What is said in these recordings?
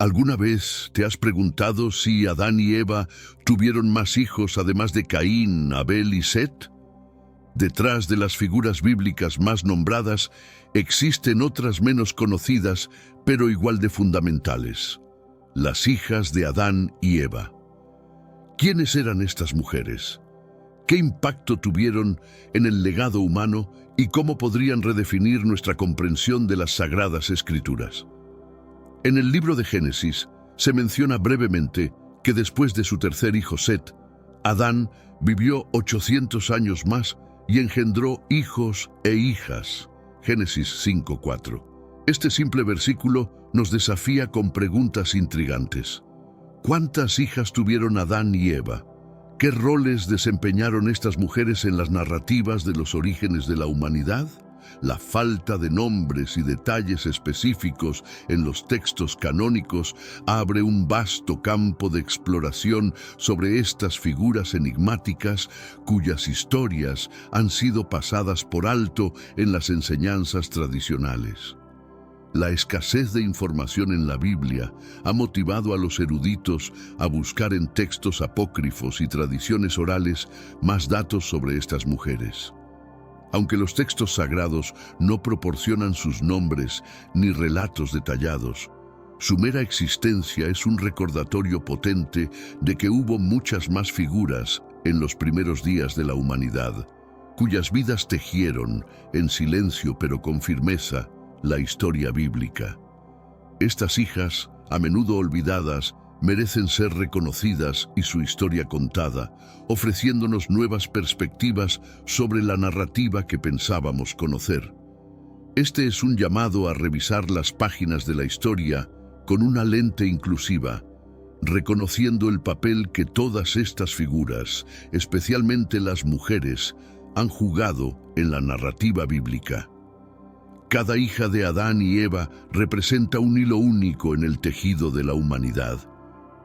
¿Alguna vez te has preguntado si Adán y Eva tuvieron más hijos además de Caín, Abel y Set? Detrás de las figuras bíblicas más nombradas existen otras menos conocidas, pero igual de fundamentales: las hijas de Adán y Eva. ¿Quiénes eran estas mujeres? ¿Qué impacto tuvieron en el legado humano y cómo podrían redefinir nuestra comprensión de las Sagradas Escrituras? En el libro de Génesis se menciona brevemente que después de su tercer hijo Set, Adán vivió 800 años más y engendró hijos e hijas. Génesis 5:4. Este simple versículo nos desafía con preguntas intrigantes. ¿Cuántas hijas tuvieron Adán y Eva? ¿Qué roles desempeñaron estas mujeres en las narrativas de los orígenes de la humanidad? La falta de nombres y detalles específicos en los textos canónicos abre un vasto campo de exploración sobre estas figuras enigmáticas cuyas historias han sido pasadas por alto en las enseñanzas tradicionales. La escasez de información en la Biblia ha motivado a los eruditos a buscar en textos apócrifos y tradiciones orales más datos sobre estas mujeres. Aunque los textos sagrados no proporcionan sus nombres ni relatos detallados, su mera existencia es un recordatorio potente de que hubo muchas más figuras en los primeros días de la humanidad, cuyas vidas tejieron, en silencio pero con firmeza, la historia bíblica. Estas hijas, a menudo olvidadas, merecen ser reconocidas y su historia contada, ofreciéndonos nuevas perspectivas sobre la narrativa que pensábamos conocer. Este es un llamado a revisar las páginas de la historia con una lente inclusiva, reconociendo el papel que todas estas figuras, especialmente las mujeres, han jugado en la narrativa bíblica. Cada hija de Adán y Eva representa un hilo único en el tejido de la humanidad,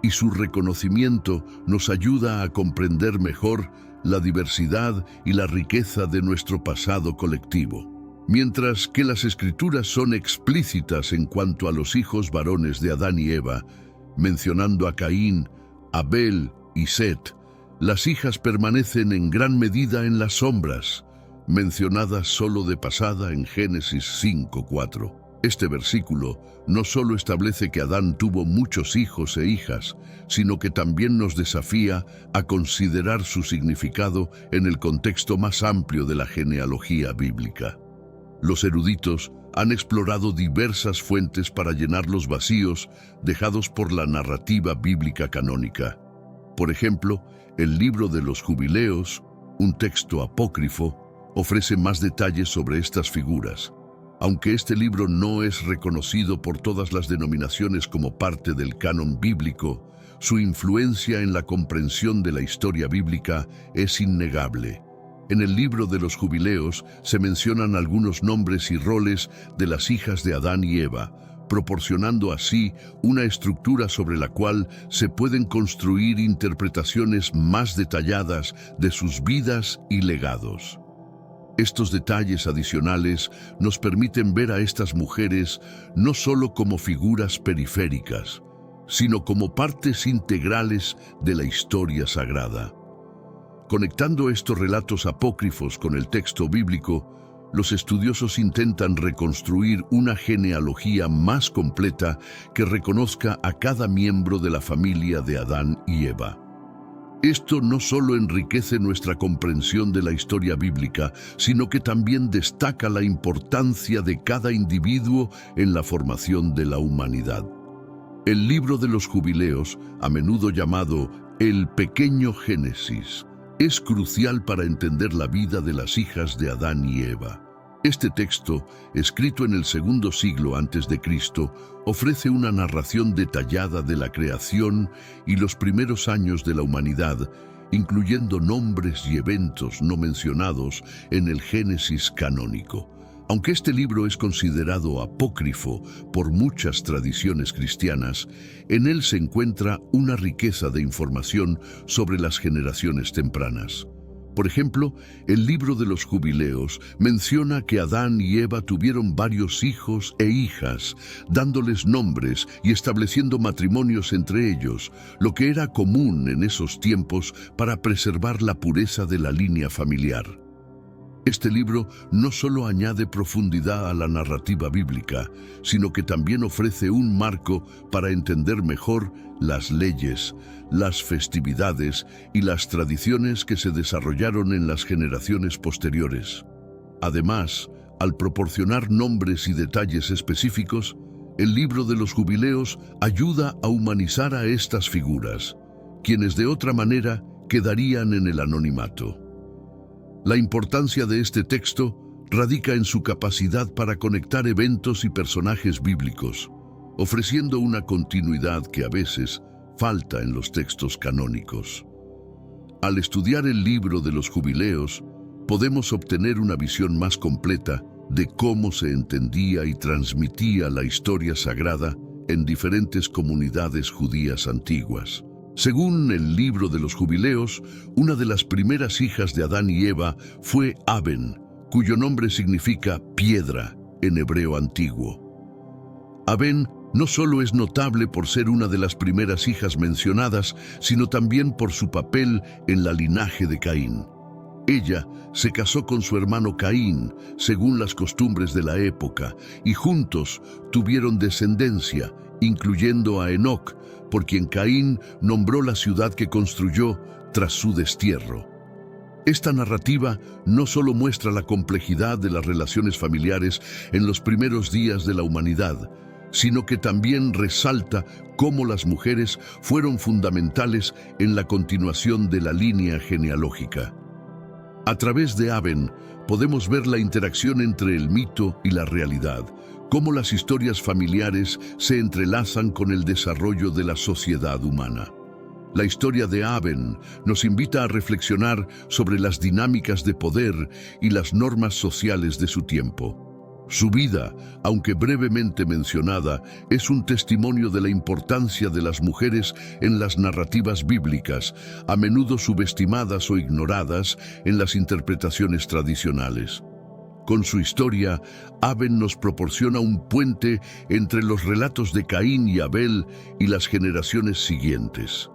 y su reconocimiento nos ayuda a comprender mejor la diversidad y la riqueza de nuestro pasado colectivo. Mientras que las Escrituras son explícitas en cuanto a los hijos varones de Adán y Eva, mencionando a Caín, Abel y Set, las hijas permanecen en gran medida en las sombras, mencionadas solo de pasada en Génesis 5:4. Este versículo no solo establece que Adán tuvo muchos hijos e hijas, sino que también nos desafía a considerar su significado en el contexto más amplio de la genealogía bíblica. Los eruditos han explorado diversas fuentes para llenar los vacíos dejados por la narrativa bíblica canónica. Por ejemplo, el libro de los Jubileos, un texto apócrifo, ofrece más detalles sobre estas figuras. Aunque este libro no es reconocido por todas las denominaciones como parte del canon bíblico, su influencia en la comprensión de la historia bíblica es innegable. En el libro de los Jubileos se mencionan algunos nombres y roles de las hijas de Adán y Eva, proporcionando así una estructura sobre la cual se pueden construir interpretaciones más detalladas de sus vidas y legados. Estos detalles adicionales nos permiten ver a estas mujeres no solo como figuras periféricas, sino como partes integrales de la historia sagrada. Conectando estos relatos apócrifos con el texto bíblico, los estudiosos intentan reconstruir una genealogía más completa que reconozca a cada miembro de la familia de Adán y Eva. Esto no solo enriquece nuestra comprensión de la historia bíblica, sino que también destaca la importancia de cada individuo en la formación de la humanidad. El libro de los Jubileos, a menudo llamado el Pequeño Génesis, es crucial para entender la vida de las hijas de Adán y Eva. Este texto, escrito en el segundo siglo a.C., ofrece una narración detallada de la creación y los primeros años de la humanidad, incluyendo nombres y eventos no mencionados en el Génesis canónico. Aunque este libro es considerado apócrifo por muchas tradiciones cristianas, en él se encuentra una riqueza de información sobre las generaciones tempranas. Por ejemplo, el libro de los Jubileos menciona que Adán y Eva tuvieron varios hijos e hijas, dándoles nombres y estableciendo matrimonios entre ellos, lo que era común en esos tiempos para preservar la pureza de la línea familiar. Este libro no solo añade profundidad a la narrativa bíblica, sino que también ofrece un marco para entender mejor las leyes, las festividades y las tradiciones que se desarrollaron en las generaciones posteriores. Además, al proporcionar nombres y detalles específicos, el libro de los Jubileos ayuda a humanizar a estas figuras, quienes de otra manera quedarían en el anonimato. La importancia de este texto radica en su capacidad para conectar eventos y personajes bíblicos, ofreciendo una continuidad que a veces falta en los textos canónicos. Al estudiar el libro de los Jubileos, podemos obtener una visión más completa de cómo se entendía y transmitía la historia sagrada en diferentes comunidades judías antiguas. Según el libro de los Jubileos, una de las primeras hijas de Adán y Eva fue Aben, cuyo nombre significa piedra en hebreo antiguo. Aben no solo es notable por ser una de las primeras hijas mencionadas, sino también por su papel en la linaje de Caín. Ella se casó con su hermano Caín, según las costumbres de la época, y juntos tuvieron descendencia, incluyendo a Enoc, por quien Caín nombró la ciudad que construyó tras su destierro. Esta narrativa no solo muestra la complejidad de las relaciones familiares en los primeros días de la humanidad, sino que también resalta cómo las mujeres fueron fundamentales en la continuación de la línea genealógica. A través de Aben podemos ver la interacción entre el mito y la realidad, cómo las historias familiares se entrelazan con el desarrollo de la sociedad humana. La historia de Aben nos invita a reflexionar sobre las dinámicas de poder y las normas sociales de su tiempo. Su vida, aunque brevemente mencionada, es un testimonio de la importancia de las mujeres en las narrativas bíblicas, a menudo subestimadas o ignoradas en las interpretaciones tradicionales. Con su historia, Aben nos proporciona un puente entre los relatos de Caín y Abel y las generaciones siguientes.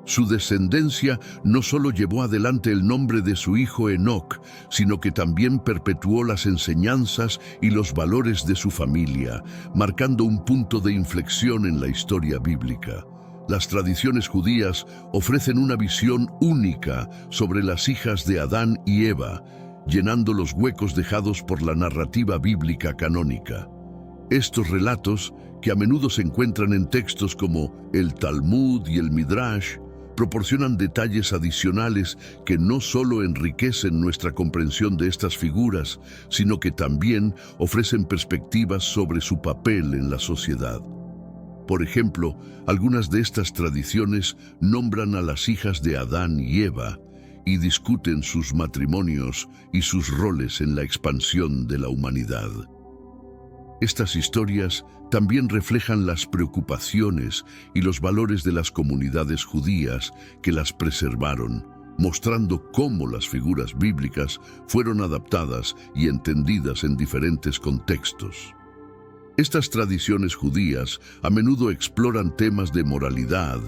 Su descendencia no solo llevó adelante el nombre de su hijo Enoc, sino que también perpetuó las enseñanzas y los valores de su familia, marcando un punto de inflexión en la historia bíblica. Las tradiciones judías ofrecen una visión única sobre las hijas de Adán y Eva, llenando los huecos dejados por la narrativa bíblica canónica. Estos relatos, que a menudo se encuentran en textos como el Talmud y el Midrash, proporcionan detalles adicionales que no solo enriquecen nuestra comprensión de estas figuras, sino que también ofrecen perspectivas sobre su papel en la sociedad. Por ejemplo, algunas de estas tradiciones nombran a las hijas de Adán y Eva y discuten sus matrimonios y sus roles en la expansión de la humanidad. Estas historias también reflejan las preocupaciones y los valores de las comunidades judías que las preservaron, mostrando cómo las figuras bíblicas fueron adaptadas y entendidas en diferentes contextos. Estas tradiciones judías a menudo exploran temas de moralidad,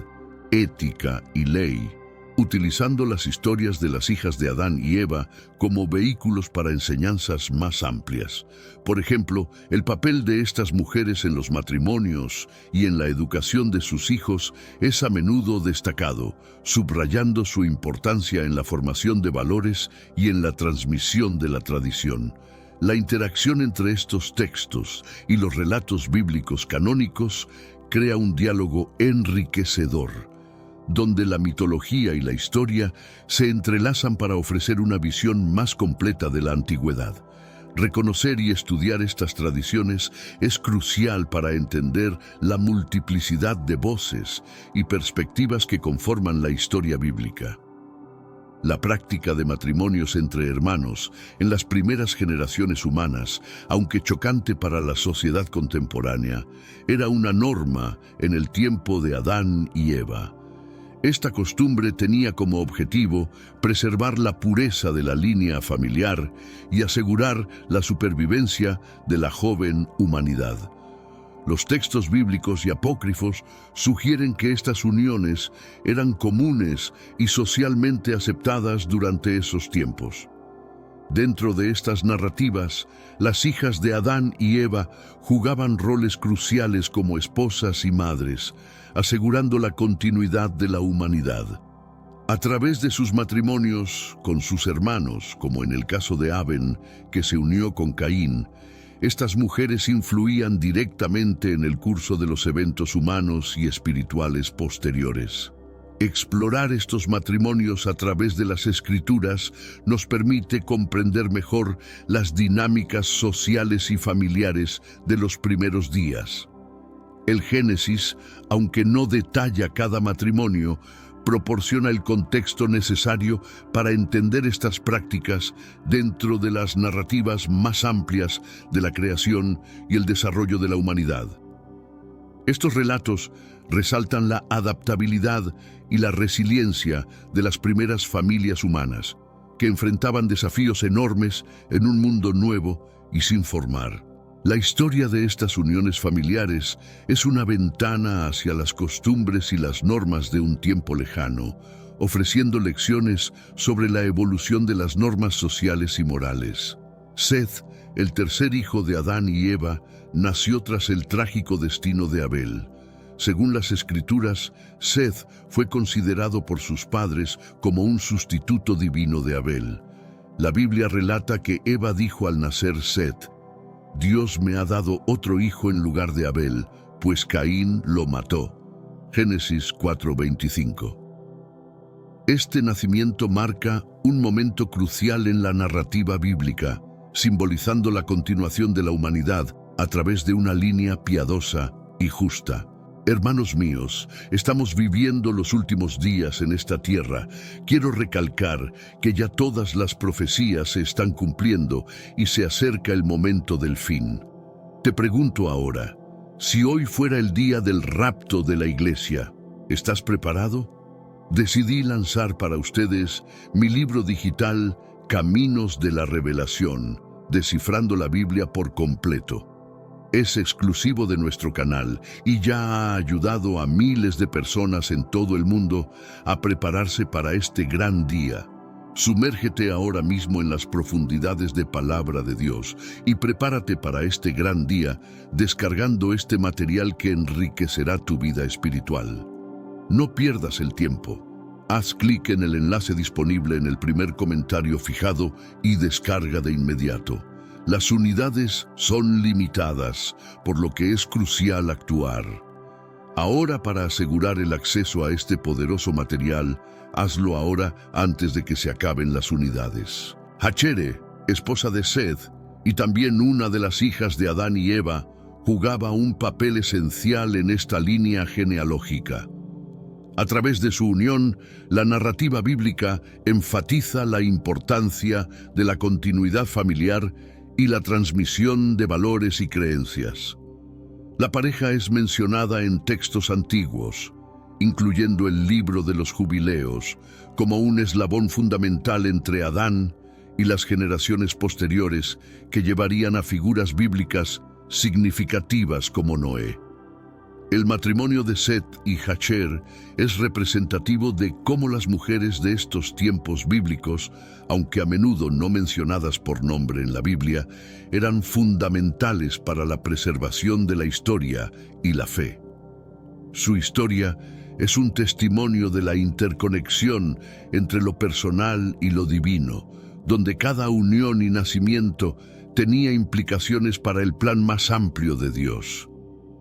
ética y ley, utilizando las historias de las hijas de Adán y Eva como vehículos para enseñanzas más amplias. Por ejemplo, el papel de estas mujeres en los matrimonios y en la educación de sus hijos es a menudo destacado, subrayando su importancia en la formación de valores y en la transmisión de la tradición. La interacción entre estos textos y los relatos bíblicos canónicos crea un diálogo enriquecedor, donde la mitología y la historia se entrelazan para ofrecer una visión más completa de la antigüedad. Reconocer y estudiar estas tradiciones es crucial para entender la multiplicidad de voces y perspectivas que conforman la historia bíblica. La práctica de matrimonios entre hermanos en las primeras generaciones humanas, aunque chocante para la sociedad contemporánea, era una norma en el tiempo de Adán y Eva. Esta costumbre tenía como objetivo preservar la pureza de la línea familiar y asegurar la supervivencia de la joven humanidad. Los textos bíblicos y apócrifos sugieren que estas uniones eran comunes y socialmente aceptadas durante esos tiempos. Dentro de estas narrativas, las hijas de Adán y Eva jugaban roles cruciales como esposas y madres, asegurando la continuidad de la humanidad. A través de sus matrimonios con sus hermanos, como en el caso de Abel, que se unió con Caín, estas mujeres influían directamente en el curso de los eventos humanos y espirituales posteriores. Explorar estos matrimonios a través de las Escrituras nos permite comprender mejor las dinámicas sociales y familiares de los primeros días. El Génesis, aunque no detalla cada matrimonio, proporciona el contexto necesario para entender estas prácticas dentro de las narrativas más amplias de la creación y el desarrollo de la humanidad. Estos relatos resaltan la adaptabilidad y la resiliencia de las primeras familias humanas, que enfrentaban desafíos enormes en un mundo nuevo y sin formar. La historia de estas uniones familiares es una ventana hacia las costumbres y las normas de un tiempo lejano, ofreciendo lecciones sobre la evolución de las normas sociales y morales. Seth, el tercer hijo de Adán y Eva, nació tras el trágico destino de Abel. Según las Escrituras, Seth fue considerado por sus padres como un sustituto divino de Abel. La Biblia relata que Eva dijo al nacer Seth: «Dios me ha dado otro hijo en lugar de Abel, pues Caín lo mató». Génesis 4:25. Este nacimiento marca un momento crucial en la narrativa bíblica, simbolizando la continuación de la humanidad a través de una línea piadosa y justa. Hermanos míos, estamos viviendo los últimos días en esta tierra. Quiero recalcar que ya todas las profecías se están cumpliendo y se acerca el momento del fin. Te pregunto ahora, si hoy fuera el día del rapto de la iglesia, ¿estás preparado? Decidí lanzar para ustedes mi libro digital Caminos de la Revelación, descifrando la Biblia por completo. Es exclusivo de nuestro canal y ya ha ayudado a miles de personas en todo el mundo a prepararse para este gran día. Sumérgete ahora mismo en las profundidades de Palabra de Dios y prepárate para este gran día descargando este material que enriquecerá tu vida espiritual. No pierdas el tiempo. Haz clic en el enlace disponible en el primer comentario fijado y descarga de inmediato. Las unidades son limitadas, por lo que es crucial actuar. Ahora, para asegurar el acceso a este poderoso material, hazlo ahora antes de que se acaben las unidades. Hachere, esposa de Seth, y también una de las hijas de Adán y Eva, jugaba un papel esencial en esta línea genealógica. A través de su unión, la narrativa bíblica enfatiza la importancia de la continuidad familiar y la transmisión de valores y creencias. La pareja es mencionada en textos antiguos, incluyendo el libro de los Jubileos, como un eslabón fundamental entre Adán y las generaciones posteriores que llevarían a figuras bíblicas significativas como Noé. El matrimonio de Seth y Hacher es representativo de cómo las mujeres de estos tiempos bíblicos, aunque a menudo no mencionadas por nombre en la Biblia, eran fundamentales para la preservación de la historia y la fe. Su historia es un testimonio de la interconexión entre lo personal y lo divino, donde cada unión y nacimiento tenía implicaciones para el plan más amplio de Dios.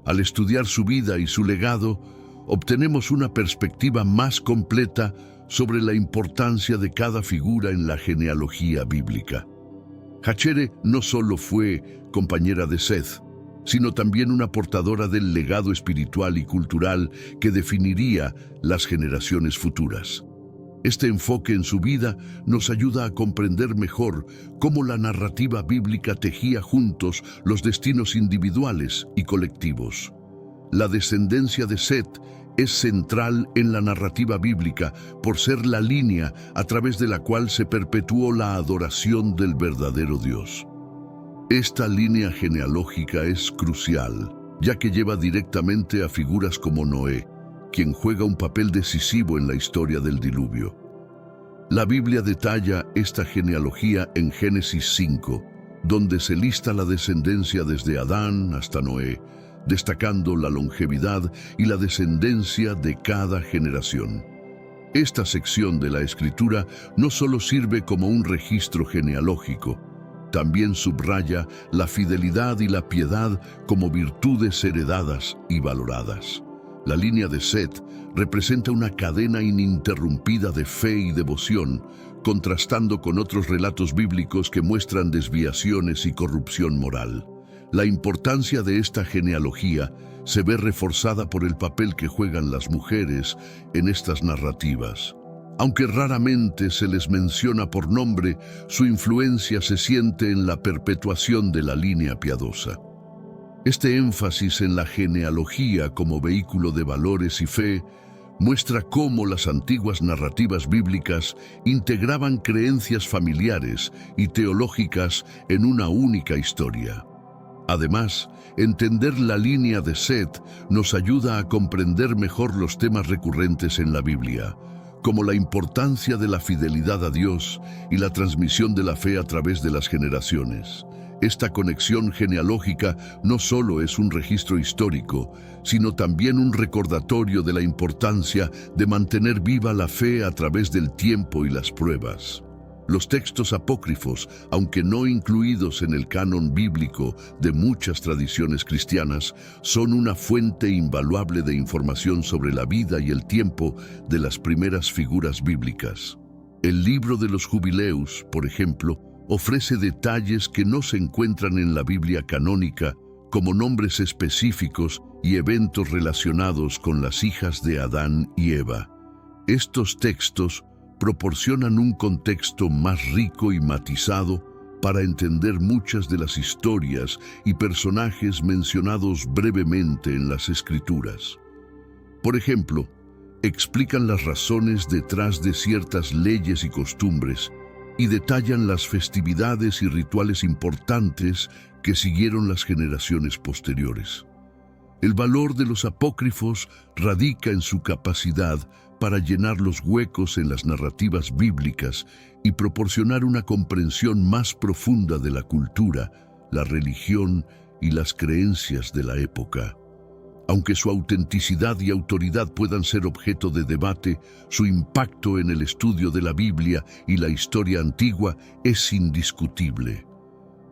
Al estudiar su vida y su legado, obtenemos una perspectiva más completa sobre la importancia de cada figura en la genealogía bíblica. Hachere no solo fue compañera de Seth, sino también una portadora del legado espiritual y cultural que definiría las generaciones futuras. Este enfoque en su vida nos ayuda a comprender mejor cómo la narrativa bíblica tejía juntos los destinos individuales y colectivos. La descendencia de Seth es central en la narrativa bíblica por ser la línea a través de la cual se perpetuó la adoración del verdadero Dios. Esta línea genealógica es crucial, ya que lleva directamente a figuras como Noé, quien juega un papel decisivo en la historia del diluvio. La Biblia detalla esta genealogía en Génesis 5, donde se lista la descendencia desde Adán hasta Noé, destacando la longevidad y la descendencia de cada generación. Esta sección de la Escritura no solo sirve como un registro genealógico, también subraya la fidelidad y la piedad como virtudes heredadas y valoradas. La línea de Set representa una cadena ininterrumpida de fe y devoción, contrastando con otros relatos bíblicos que muestran desviaciones y corrupción moral. La importancia de esta genealogía se ve reforzada por el papel que juegan las mujeres en estas narrativas. Aunque raramente se les menciona por nombre, su influencia se siente en la perpetuación de la línea piadosa. Este énfasis en la genealogía como vehículo de valores y fe muestra cómo las antiguas narrativas bíblicas integraban creencias familiares y teológicas en una única historia. Además, entender la línea de Set nos ayuda a comprender mejor los temas recurrentes en la Biblia, como la importancia de la fidelidad a Dios y la transmisión de la fe a través de las generaciones. Esta conexión genealógica no solo es un registro histórico, sino también un recordatorio de la importancia de mantener viva la fe a través del tiempo y las pruebas. Los textos apócrifos, aunque no incluidos en el canon bíblico de muchas tradiciones cristianas, son una fuente invaluable de información sobre la vida y el tiempo de las primeras figuras bíblicas. El libro de los Jubileos, por ejemplo, ofrece detalles que no se encuentran en la Biblia canónica, como nombres específicos y eventos relacionados con las hijas de Adán y Eva. Estos textos proporcionan un contexto más rico y matizado para entender muchas de las historias y personajes mencionados brevemente en las Escrituras. Por ejemplo, explican las razones detrás de ciertas leyes y costumbres y detallan las festividades y rituales importantes que siguieron las generaciones posteriores. El valor de los apócrifos radica en su capacidad para llenar los huecos en las narrativas bíblicas y proporcionar una comprensión más profunda de la cultura, la religión y las creencias de la época. Aunque su autenticidad y autoridad puedan ser objeto de debate, su impacto en el estudio de la Biblia y la historia antigua es indiscutible.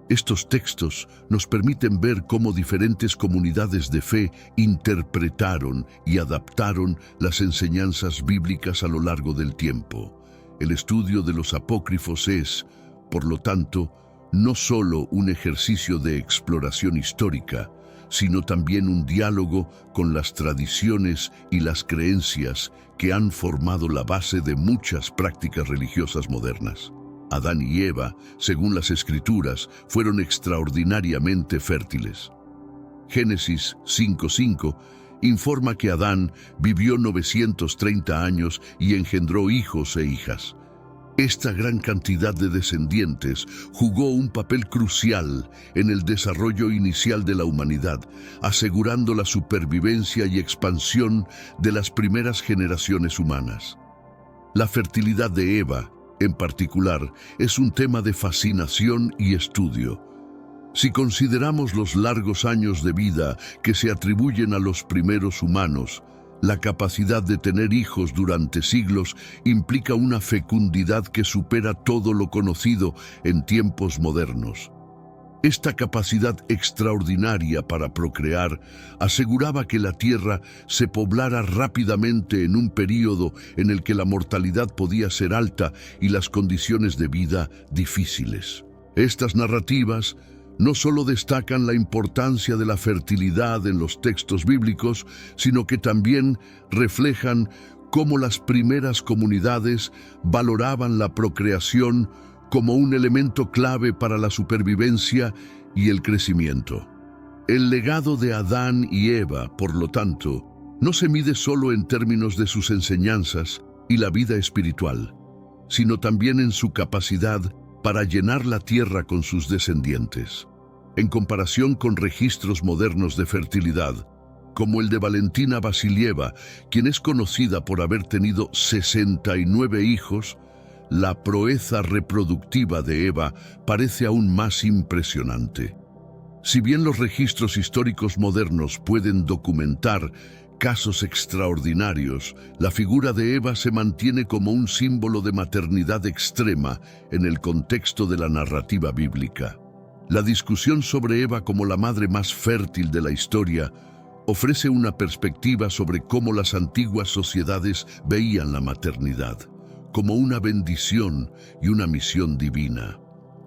Estos textos nos permiten ver cómo diferentes comunidades de fe interpretaron y adaptaron las enseñanzas bíblicas a lo largo del tiempo. El estudio de los apócrifos es, por lo tanto, no solo un ejercicio de exploración histórica, sino también un diálogo con las tradiciones y las creencias que han formado la base de muchas prácticas religiosas modernas. Adán y Eva, según las Escrituras, fueron extraordinariamente fértiles. Génesis 5:5 informa que Adán vivió 930 años y engendró hijos e hijas. Esta gran cantidad de descendientes jugó un papel crucial en el desarrollo inicial de la humanidad, asegurando la supervivencia y expansión de las primeras generaciones humanas. La fertilidad de Eva, en particular, es un tema de fascinación y estudio. Si consideramos los largos años de vida que se atribuyen a los primeros humanos, la capacidad de tener hijos durante siglos implica una fecundidad que supera todo lo conocido en tiempos modernos. Esta capacidad extraordinaria para procrear aseguraba que la tierra se poblara rápidamente en un período en el que la mortalidad podía ser alta y las condiciones de vida difíciles. Estas narrativas no solo destacan la importancia de la fertilidad en los textos bíblicos, sino que también reflejan cómo las primeras comunidades valoraban la procreación como un elemento clave para la supervivencia y el crecimiento. El legado de Adán y Eva, por lo tanto, no se mide solo en términos de sus enseñanzas y la vida espiritual, sino también en su capacidad para llenar la tierra con sus descendientes. En comparación con registros modernos de fertilidad, como el de Valentina Vasilieva, quien es conocida por haber tenido 69 hijos, la proeza reproductiva de Eva parece aún más impresionante. Si bien los registros históricos modernos pueden documentar casos extraordinarios, la figura de Eva se mantiene como un símbolo de maternidad extrema en el contexto de la narrativa bíblica. La discusión sobre Eva como la madre más fértil de la historia ofrece una perspectiva sobre cómo las antiguas sociedades veían la maternidad, como una bendición y una misión divina.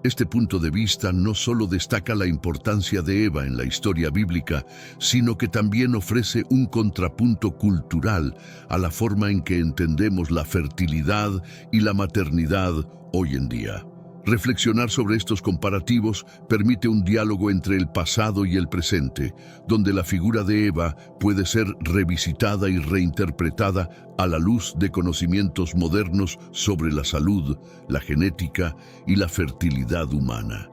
Este punto de vista no solo destaca la importancia de Eva en la historia bíblica, sino que también ofrece un contrapunto cultural a la forma en que entendemos la fertilidad y la maternidad hoy en día. Reflexionar sobre estos comparativos permite un diálogo entre el pasado y el presente, donde la figura de Eva puede ser revisitada y reinterpretada a la luz de conocimientos modernos sobre la salud, la genética y la fertilidad humana.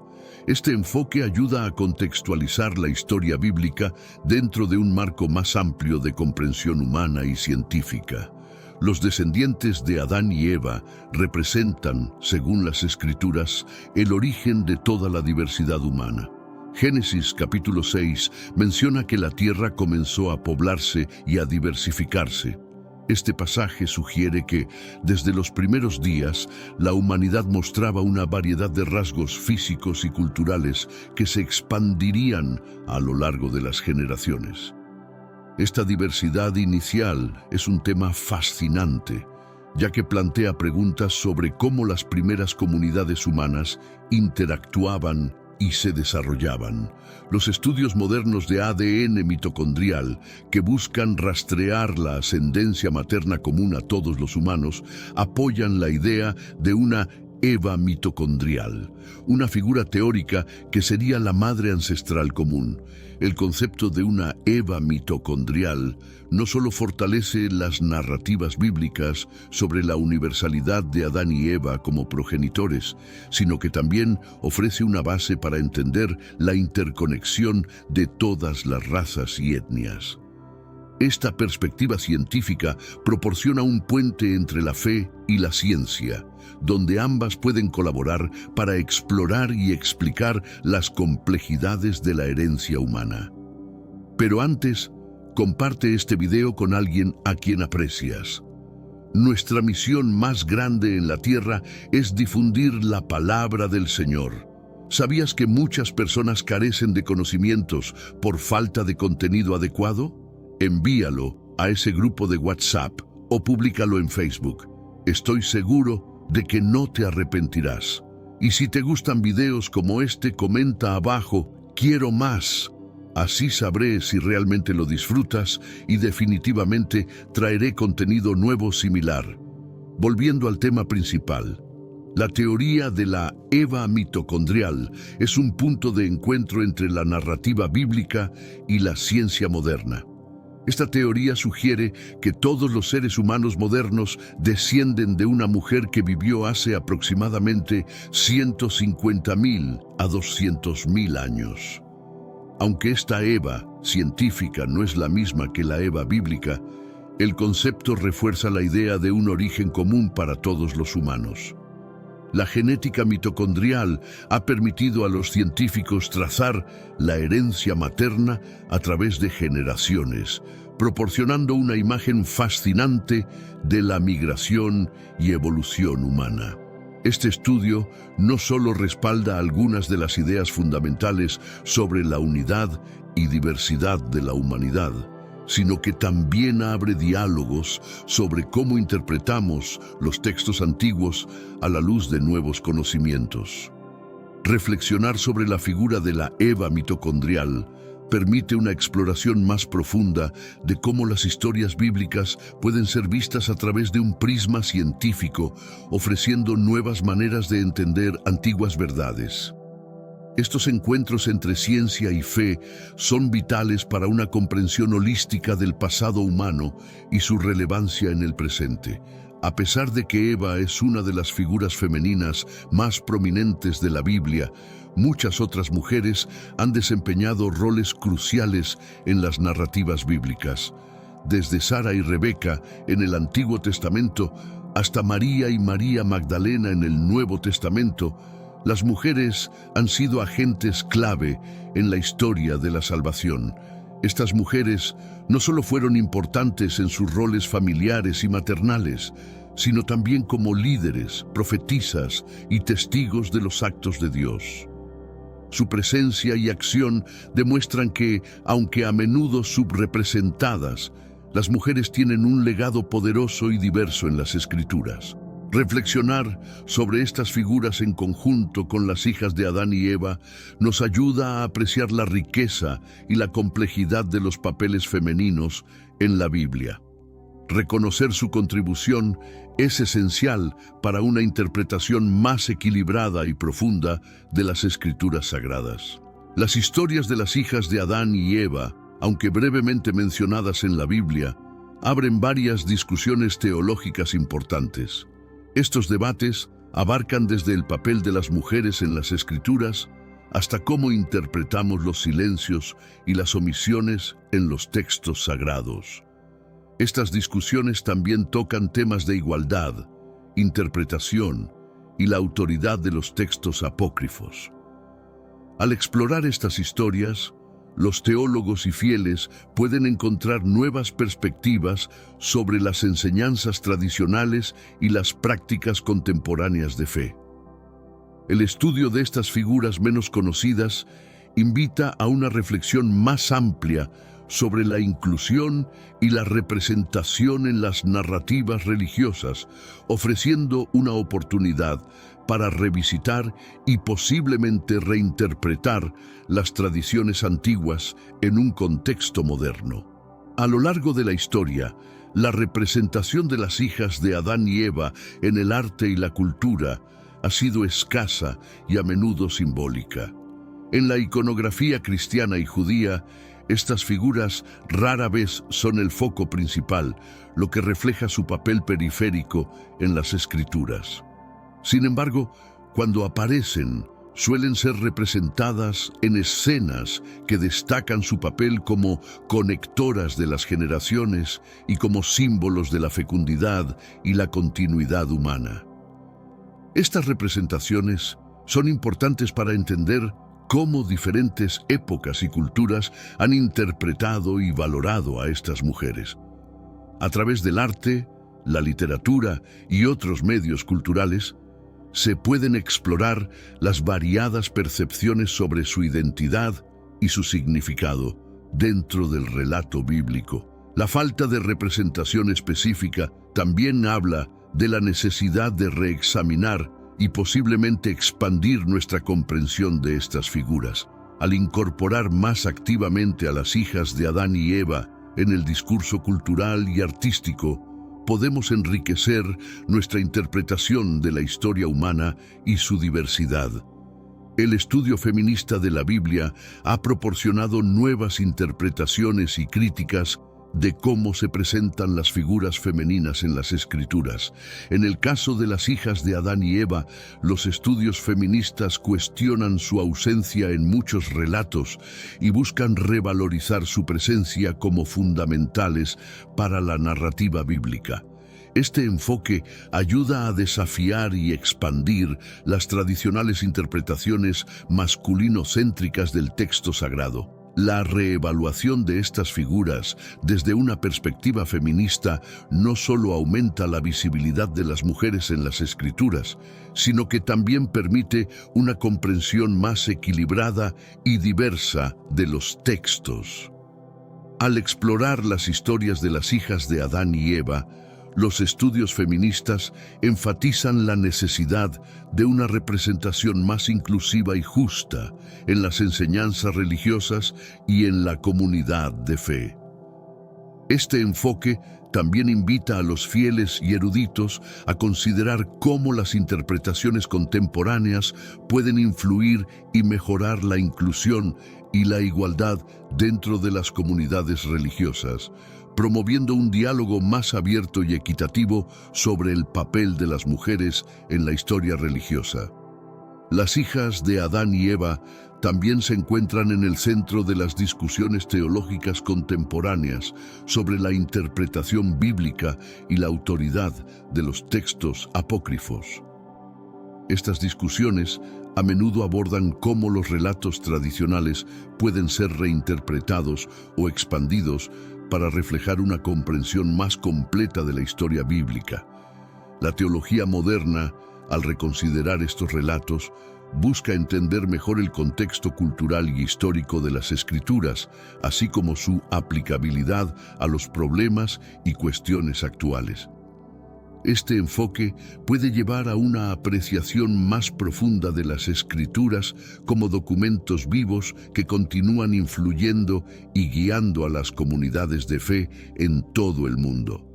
Este enfoque ayuda a contextualizar la historia bíblica dentro de un marco más amplio de comprensión humana y científica. Los descendientes de Adán y Eva representan, según las Escrituras, el origen de toda la diversidad humana. Génesis capítulo 6 menciona que la tierra comenzó a poblarse y a diversificarse. Este pasaje sugiere que, desde los primeros días, la humanidad mostraba una variedad de rasgos físicos y culturales que se expandirían a lo largo de las generaciones. Esta diversidad inicial es un tema fascinante, ya que plantea preguntas sobre cómo las primeras comunidades humanas interactuaban y se desarrollaban. Los estudios modernos de ADN mitocondrial, que buscan rastrear la ascendencia materna común a todos los humanos, apoyan la idea de una Eva mitocondrial, una figura teórica que sería la madre ancestral común. El concepto de una Eva mitocondrial no solo fortalece las narrativas bíblicas sobre la universalidad de Adán y Eva como progenitores, sino que también ofrece una base para entender la interconexión de todas las razas y etnias. Esta perspectiva científica proporciona un puente entre la fe y la ciencia, donde ambas pueden colaborar para explorar y explicar las complejidades de la herencia humana. Pero antes, comparte este video con alguien a quien aprecias. Nuestra misión más grande en la tierra es difundir la palabra del Señor. ¿Sabías que muchas personas carecen de conocimientos por falta de contenido adecuado? Envíalo a ese grupo de WhatsApp o públicalo en Facebook. Estoy seguro de que no te arrepentirás. Y si te gustan videos como este, comenta abajo, quiero más. Así sabré si realmente lo disfrutas y definitivamente traeré contenido nuevo similar. Volviendo al tema principal, la teoría de la Eva mitocondrial es un punto de encuentro entre la narrativa bíblica y la ciencia moderna. Esta teoría sugiere que todos los seres humanos modernos descienden de una mujer que vivió hace aproximadamente 150.000 a 200.000 años. Aunque esta Eva científica no es la misma que la Eva bíblica, el concepto refuerza la idea de un origen común para todos los humanos. La genética mitocondrial ha permitido a los científicos trazar la herencia materna a través de generaciones, proporcionando una imagen fascinante de la migración y evolución humana. Este estudio no solo respalda algunas de las ideas fundamentales sobre la unidad y diversidad de la humanidad, sino que también abre diálogos sobre cómo interpretamos los textos antiguos a la luz de nuevos conocimientos. Reflexionar sobre la figura de la Eva mitocondrial permite una exploración más profunda de cómo las historias bíblicas pueden ser vistas a través de un prisma científico, ofreciendo nuevas maneras de entender antiguas verdades. Estos encuentros entre ciencia y fe son vitales para una comprensión holística del pasado humano y su relevancia en el presente. A pesar de que Eva es una de las figuras femeninas más prominentes de la Biblia, muchas otras mujeres han desempeñado roles cruciales en las narrativas bíblicas. Desde Sara y Rebeca en el Antiguo Testamento hasta María y María Magdalena en el Nuevo Testamento, las mujeres han sido agentes clave en la historia de la salvación. Estas mujeres no solo fueron importantes en sus roles familiares y maternales, sino también como líderes, profetisas y testigos de los actos de Dios. Su presencia y acción demuestran que, aunque a menudo subrepresentadas, las mujeres tienen un legado poderoso y diverso en las Escrituras. Reflexionar sobre estas figuras en conjunto con las hijas de Adán y Eva nos ayuda a apreciar la riqueza y la complejidad de los papeles femeninos en la Biblia. Reconocer su contribución es esencial para una interpretación más equilibrada y profunda de las Escrituras sagradas. Las historias de las hijas de Adán y Eva, aunque brevemente mencionadas en la Biblia, abren varias discusiones teológicas importantes. Estos debates abarcan desde el papel de las mujeres en las Escrituras hasta cómo interpretamos los silencios y las omisiones en los textos sagrados. Estas discusiones también tocan temas de igualdad, interpretación y la autoridad de los textos apócrifos. Al explorar estas historias, los teólogos y fieles pueden encontrar nuevas perspectivas sobre las enseñanzas tradicionales y las prácticas contemporáneas de fe. El estudio de estas figuras menos conocidas invita a una reflexión más amplia sobre la inclusión y la representación en las narrativas religiosas, ofreciendo una oportunidad para revisitar y posiblemente reinterpretar las tradiciones antiguas en un contexto moderno. A lo largo de la historia, la representación de las hijas de Adán y Eva en el arte y la cultura ha sido escasa y a menudo simbólica. En la iconografía cristiana y judía, estas figuras rara vez son el foco principal, lo que refleja su papel periférico en las Escrituras. Sin embargo, cuando aparecen, suelen ser representadas en escenas que destacan su papel como conectoras de las generaciones y como símbolos de la fecundidad y la continuidad humana. Estas representaciones son importantes para entender cómo diferentes épocas y culturas han interpretado y valorado a estas mujeres. A través del arte, la literatura y otros medios culturales, se pueden explorar las variadas percepciones sobre su identidad y su significado dentro del relato bíblico. La falta de representación específica también habla de la necesidad de reexaminar y posiblemente expandir nuestra comprensión de estas figuras. Al incorporar más activamente a las hijas de Adán y Eva en el discurso cultural y artístico, podemos enriquecer nuestra interpretación de la historia humana y su diversidad. El estudio feminista de la Biblia ha proporcionado nuevas interpretaciones y críticas de cómo se presentan las figuras femeninas en las Escrituras. En el caso de las hijas de Adán y Eva, los estudios feministas cuestionan su ausencia en muchos relatos y buscan revalorizar su presencia como fundamentales para la narrativa bíblica. Este enfoque ayuda a desafiar y expandir las tradicionales interpretaciones masculinocéntricas del texto sagrado. La reevaluación de estas figuras desde una perspectiva feminista no solo aumenta la visibilidad de las mujeres en las Escrituras, sino que también permite una comprensión más equilibrada y diversa de los textos. Al explorar las historias de las hijas de Adán y Eva, los estudios feministas enfatizan la necesidad de una representación más inclusiva y justa en las enseñanzas religiosas y en la comunidad de fe. Este enfoque también invita a los fieles y eruditos a considerar cómo las interpretaciones contemporáneas pueden influir y mejorar la inclusión y la igualdad dentro de las comunidades religiosas, promoviendo un diálogo más abierto y equitativo sobre el papel de las mujeres en la historia religiosa. Las hijas de Adán y Eva también se encuentran en el centro de las discusiones teológicas contemporáneas sobre la interpretación bíblica y la autoridad de los textos apócrifos. Estas discusiones a menudo abordan cómo los relatos tradicionales pueden ser reinterpretados o expandidos para reflejar una comprensión más completa de la historia bíblica. La teología moderna, al reconsiderar estos relatos, busca entender mejor el contexto cultural y histórico de las Escrituras, así como su aplicabilidad a los problemas y cuestiones actuales. Este enfoque puede llevar a una apreciación más profunda de las Escrituras como documentos vivos que continúan influyendo y guiando a las comunidades de fe en todo el mundo.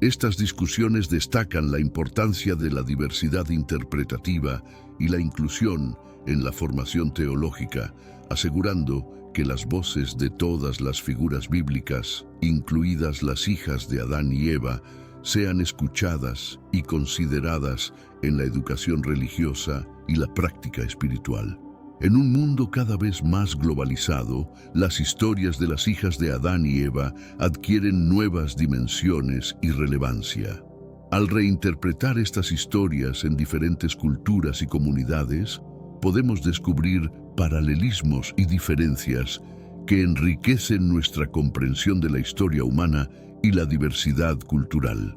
Estas discusiones destacan la importancia de la diversidad interpretativa y la inclusión en la formación teológica, asegurando que las voces de todas las figuras bíblicas, incluidas las hijas de Adán y Eva, sean escuchadas y consideradas en la educación religiosa y la práctica espiritual. En un mundo cada vez más globalizado, las historias de las hijas de Adán y Eva adquieren nuevas dimensiones y relevancia. Al reinterpretar estas historias en diferentes culturas y comunidades, podemos descubrir paralelismos y diferencias que enriquecen nuestra comprensión de la historia humana y la diversidad cultural.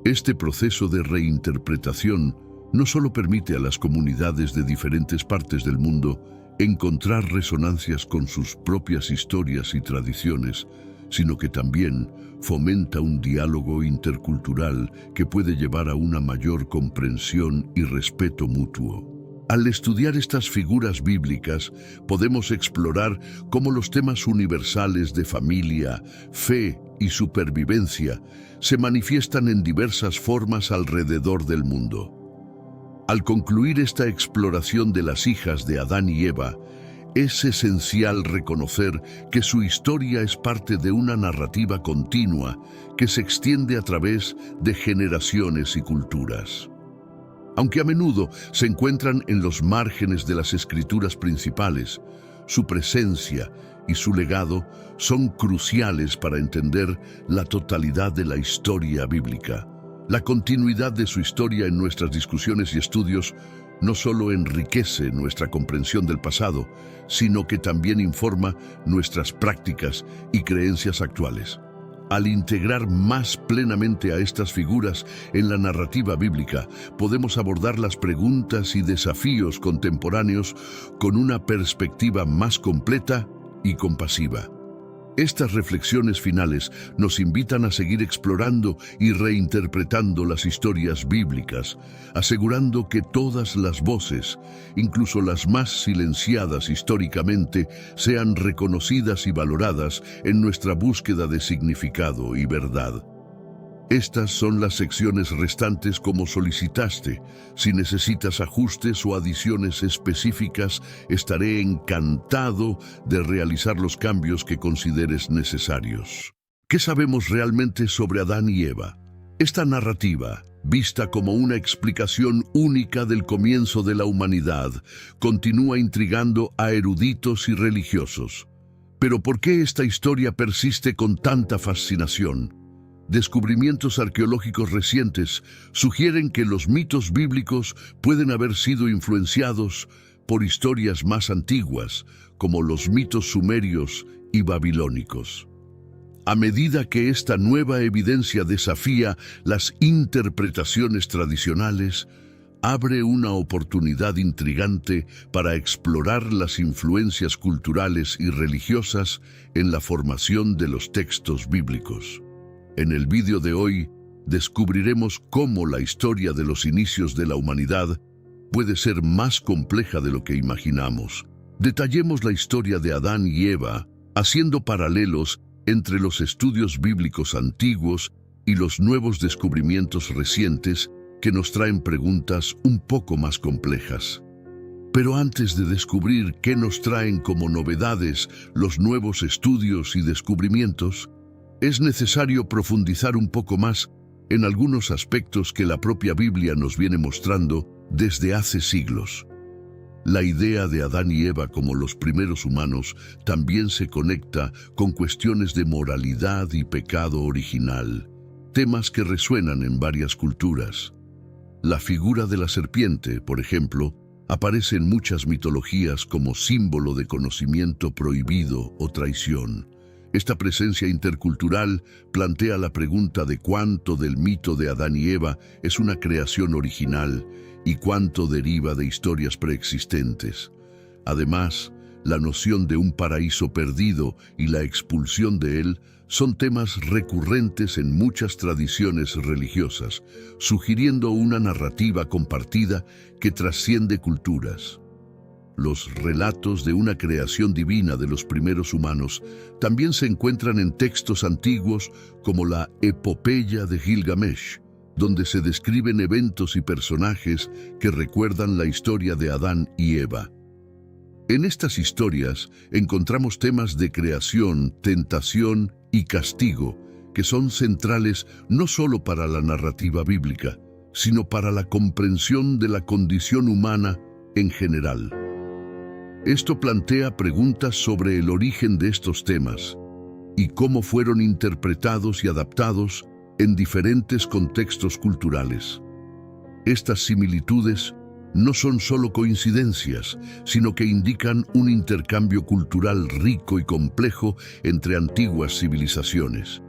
Este proceso de reinterpretación no solo permite a las comunidades de diferentes partes del mundo encontrar resonancias con sus propias historias y tradiciones, sino que también fomenta un diálogo intercultural que puede llevar a una mayor comprensión y respeto mutuo. Al estudiar estas figuras bíblicas, podemos explorar cómo los temas universales de familia, fe y supervivencia se manifiestan en diversas formas alrededor del mundo. Al concluir esta exploración de las hijas de Adán y Eva, es esencial reconocer que su historia es parte de una narrativa continua que se extiende a través de generaciones y culturas. Aunque a menudo se encuentran en los márgenes de las escrituras principales, su presencia y su legado son cruciales para entender la totalidad de la historia bíblica. La continuidad de su historia en nuestras discusiones y estudios no solo enriquece nuestra comprensión del pasado, sino que también informa nuestras prácticas y creencias actuales. Al integrar más plenamente a estas figuras en la narrativa bíblica, podemos abordar las preguntas y desafíos contemporáneos con una perspectiva más completa y compasiva. Estas reflexiones finales nos invitan a seguir explorando y reinterpretando las historias bíblicas, asegurando que todas las voces, incluso las más silenciadas históricamente, sean reconocidas y valoradas en nuestra búsqueda de significado y verdad. Estas son las secciones restantes como solicitaste. Si necesitas ajustes o adiciones específicas, estaré encantado de realizar los cambios que consideres necesarios. ¿Qué sabemos realmente sobre Adán y Eva? Esta narrativa, vista como una explicación única del comienzo de la humanidad, continúa intrigando a eruditos y religiosos. Pero ¿por qué esta historia persiste con tanta fascinación? Descubrimientos arqueológicos recientes sugieren que los mitos bíblicos pueden haber sido influenciados por historias más antiguas, como los mitos sumerios y babilónicos. A medida que esta nueva evidencia desafía las interpretaciones tradicionales, abre una oportunidad intrigante para explorar las influencias culturales y religiosas en la formación de los textos bíblicos. En el vídeo de hoy, descubriremos cómo la historia de los inicios de la humanidad puede ser más compleja de lo que imaginamos. Detallemos la historia de Adán y Eva, haciendo paralelos entre los estudios bíblicos antiguos y los nuevos descubrimientos recientes que nos traen preguntas un poco más complejas. Pero antes de descubrir qué nos traen como novedades los nuevos estudios y descubrimientos, es necesario profundizar un poco más en algunos aspectos que la propia Biblia nos viene mostrando desde hace siglos. La idea de Adán y Eva como los primeros humanos también se conecta con cuestiones de moralidad y pecado original, temas que resuenan en varias culturas. La figura de la serpiente, por ejemplo, aparece en muchas mitologías como símbolo de conocimiento prohibido o traición. Esta presencia intercultural plantea la pregunta de cuánto del mito de Adán y Eva es una creación original y cuánto deriva de historias preexistentes. Además, la noción de un paraíso perdido y la expulsión de él son temas recurrentes en muchas tradiciones religiosas, sugiriendo una narrativa compartida que trasciende culturas. Los relatos de una creación divina de los primeros humanos también se encuentran en textos antiguos como la Epopeya de Gilgamesh, donde se describen eventos y personajes que recuerdan la historia de Adán y Eva. En estas historias encontramos temas de creación, tentación y castigo, que son centrales no solo para la narrativa bíblica, sino para la comprensión de la condición humana en general. Esto plantea preguntas sobre el origen de estos temas y cómo fueron interpretados y adaptados en diferentes contextos culturales. Estas similitudes no son solo coincidencias, sino que indican un intercambio cultural rico y complejo entre antiguas civilizaciones.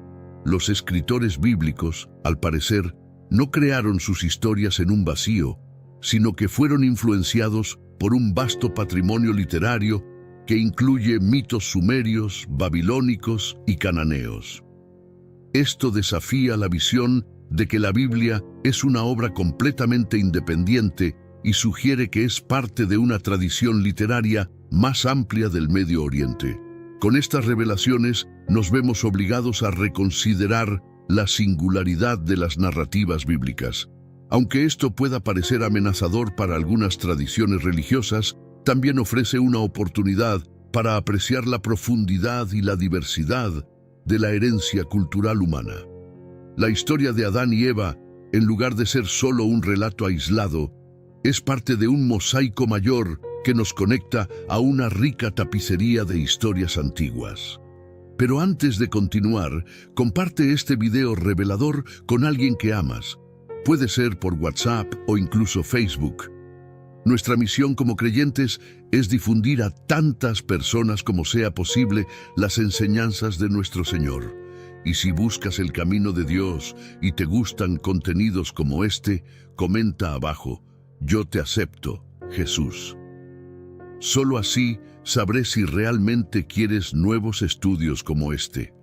Los escritores bíblicos, al parecer, no crearon sus historias en un vacío, sino que fueron influenciados por un vasto patrimonio literario que incluye mitos sumerios, babilónicos y cananeos. Esto desafía la visión de que la Biblia es una obra completamente independiente y sugiere que es parte de una tradición literaria más amplia del Medio Oriente. Con estas revelaciones nos vemos obligados a reconsiderar la singularidad de las narrativas bíblicas. Aunque esto pueda parecer amenazador para algunas tradiciones religiosas, también ofrece una oportunidad para apreciar la profundidad y la diversidad de la herencia cultural humana. La historia de Adán y Eva, en lugar de ser solo un relato aislado, es parte de un mosaico mayor que nos conecta a una rica tapicería de historias antiguas. Pero antes de continuar, comparte este video revelador con alguien que amas. Puede ser por WhatsApp o incluso Facebook. Nuestra misión como creyentes es difundir a tantas personas como sea posible las enseñanzas de nuestro Señor. Y si buscas el camino de Dios y te gustan contenidos como este, comenta abajo: "Yo te acepto, Jesús". Solo así sabré si realmente quieres nuevos estudios como este.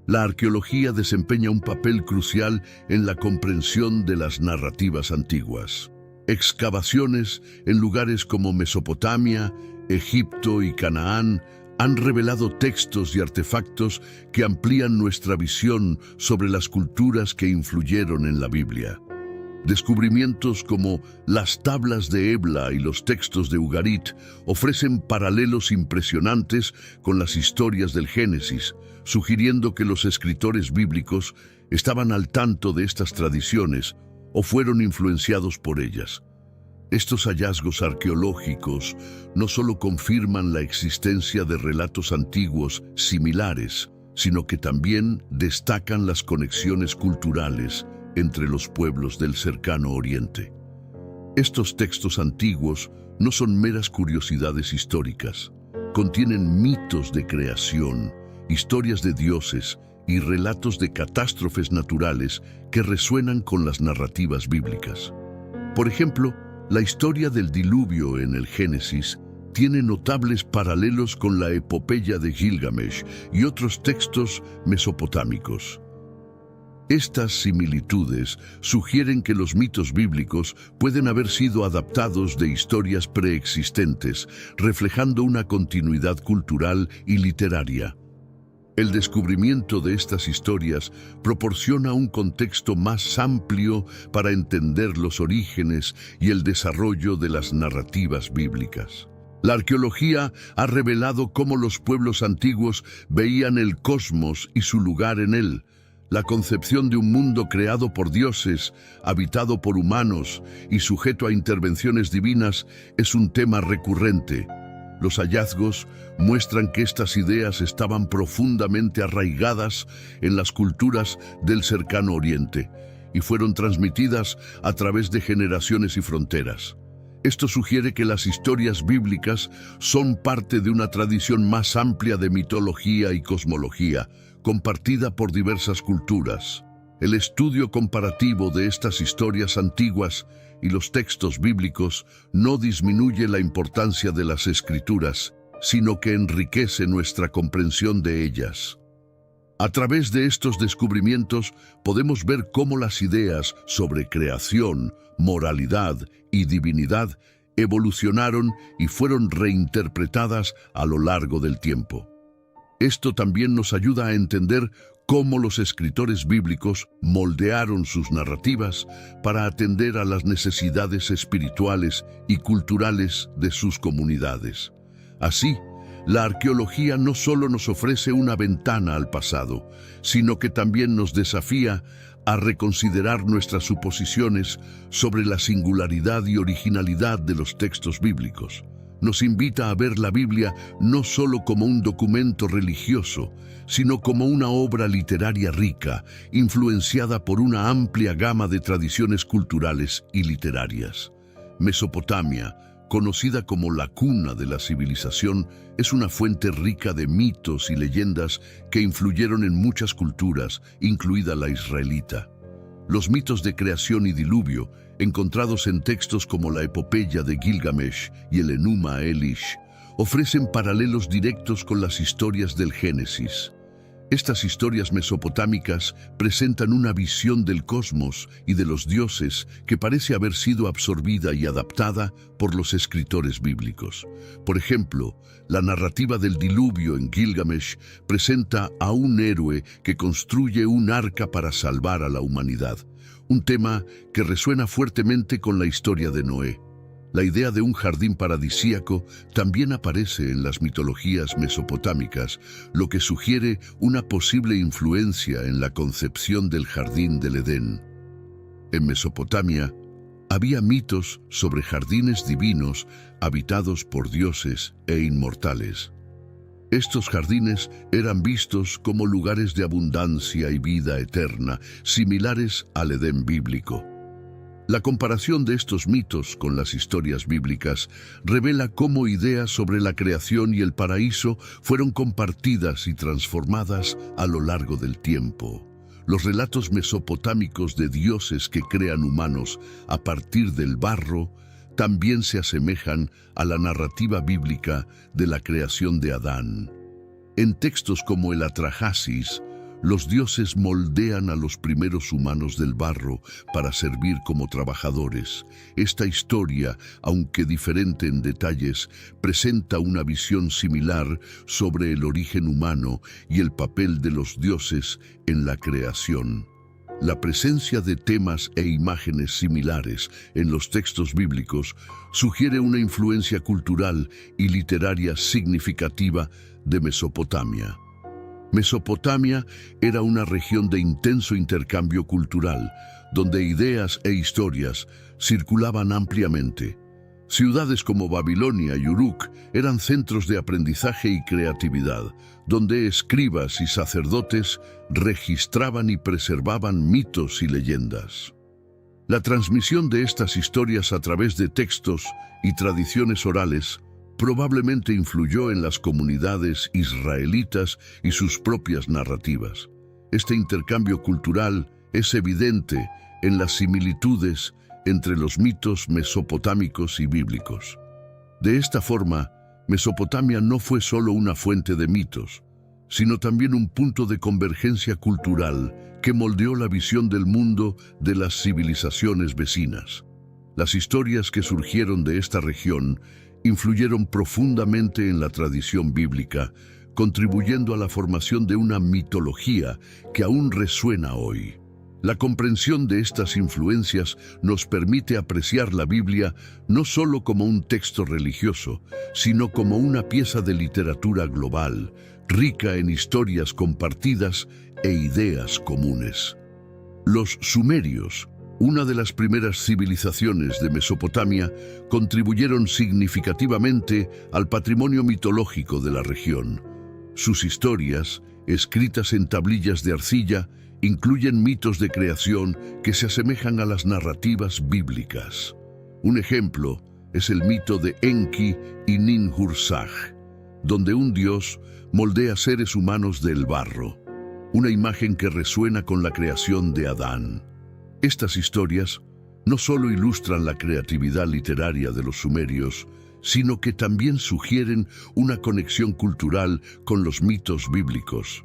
La arqueología desempeña un papel crucial en la comprensión de las narrativas antiguas. Excavaciones en lugares como Mesopotamia, Egipto y Canaán han revelado textos y artefactos que amplían nuestra visión sobre las culturas que influyeron en la Biblia. Descubrimientos como las tablas de Ebla y los textos de Ugarit ofrecen paralelos impresionantes con las historias del Génesis, sugiriendo que los escritores bíblicos estaban al tanto de estas tradiciones o fueron influenciados por ellas. Estos hallazgos arqueológicos no solo confirman la existencia de relatos antiguos similares, sino que también destacan las conexiones culturales entre los pueblos del cercano Oriente. Estos textos antiguos no son meras curiosidades históricas. Contienen mitos de creación, historias de dioses y relatos de catástrofes naturales que resuenan con las narrativas bíblicas. Por ejemplo, la historia del diluvio en el Génesis tiene notables paralelos con la Epopeya de Gilgamesh y otros textos mesopotámicos. Estas similitudes sugieren que los mitos bíblicos pueden haber sido adaptados de historias preexistentes, reflejando una continuidad cultural y literaria. El descubrimiento de estas historias proporciona un contexto más amplio para entender los orígenes y el desarrollo de las narrativas bíblicas. La arqueología ha revelado cómo los pueblos antiguos veían el cosmos y su lugar en él. La concepción de un mundo creado por dioses, habitado por humanos y sujeto a intervenciones divinas es un tema recurrente. Los hallazgos muestran que estas ideas estaban profundamente arraigadas en las culturas del cercano Oriente y fueron transmitidas a través de generaciones y fronteras. Esto sugiere que las historias bíblicas son parte de una tradición más amplia de mitología y cosmología, compartida por diversas culturas. El estudio comparativo de estas historias antiguas y los textos bíblicos no disminuye la importancia de las escrituras, sino que enriquece nuestra comprensión de ellas. A través de estos descubrimientos podemos ver cómo las ideas sobre creación, moralidad y divinidad evolucionaron y fueron reinterpretadas a lo largo del tiempo. Esto también nos ayuda a entender cómo los escritores bíblicos moldearon sus narrativas para atender a las necesidades espirituales y culturales de sus comunidades. Así, la arqueología no solo nos ofrece una ventana al pasado, sino que también nos desafía a reconsiderar nuestras suposiciones sobre la singularidad y originalidad de los textos bíblicos. Nos invita a ver la Biblia no solo como un documento religioso, sino como una obra literaria rica, influenciada por una amplia gama de tradiciones culturales y literarias. Mesopotamia, conocida como la cuna de la civilización, es una fuente rica de mitos y leyendas que influyeron en muchas culturas, incluida la israelita. Los mitos de creación y diluvio, encontrados en textos como la epopeya de Gilgamesh y el Enuma Elish, ofrecen paralelos directos con las historias del Génesis. Estas historias mesopotámicas presentan una visión del cosmos y de los dioses que parece haber sido absorbida y adaptada por los escritores bíblicos. Por ejemplo, la narrativa del diluvio en Gilgamesh presenta a un héroe que construye un arca para salvar a la humanidad, un tema que resuena fuertemente con la historia de Noé. La idea de un jardín paradisíaco también aparece en las mitologías mesopotámicas, lo que sugiere una posible influencia en la concepción del jardín del Edén. En Mesopotamia, había mitos sobre jardines divinos habitados por dioses e inmortales. Estos jardines eran vistos como lugares de abundancia y vida eterna, similares al Edén bíblico. La comparación de estos mitos con las historias bíblicas revela cómo ideas sobre la creación y el paraíso fueron compartidas y transformadas a lo largo del tiempo. Los relatos mesopotámicos de dioses que crean humanos a partir del barro también se asemejan a la narrativa bíblica de la creación de Adán. En textos como el Atrahasis, los dioses moldean a los primeros humanos del barro para servir como trabajadores. Esta historia, aunque diferente en detalles, presenta una visión similar sobre el origen humano y el papel de los dioses en la creación. La presencia de temas e imágenes similares en los textos bíblicos sugiere una influencia cultural y literaria significativa de Mesopotamia. Mesopotamia era una región de intenso intercambio cultural, donde ideas e historias circulaban ampliamente. Ciudades como Babilonia y Uruk eran centros de aprendizaje y creatividad, donde escribas y sacerdotes registraban y preservaban mitos y leyendas. La transmisión de estas historias a través de textos y tradiciones orales probablemente influyó en las comunidades israelitas y sus propias narrativas. Este intercambio cultural es evidente en las similitudes entre los mitos mesopotámicos y bíblicos. De esta forma, Mesopotamia no fue solo una fuente de mitos, sino también un punto de convergencia cultural que moldeó la visión del mundo de las civilizaciones vecinas. Las historias que surgieron de esta región influyeron profundamente en la tradición bíblica, contribuyendo a la formación de una mitología que aún resuena hoy. La comprensión de estas influencias nos permite apreciar la Biblia no solo como un texto religioso, sino como una pieza de literatura global, rica en historias compartidas e ideas comunes. Los sumerios, una de las primeras civilizaciones de Mesopotamia, contribuyeron significativamente al patrimonio mitológico de la región. Sus historias, escritas en tablillas de arcilla, incluyen mitos de creación que se asemejan a las narrativas bíblicas. Un ejemplo es el mito de Enki y Ninhursag, donde un dios moldea seres humanos del barro, una imagen que resuena con la creación de Adán. Estas historias no solo ilustran la creatividad literaria de los sumerios, sino que también sugieren una conexión cultural con los mitos bíblicos.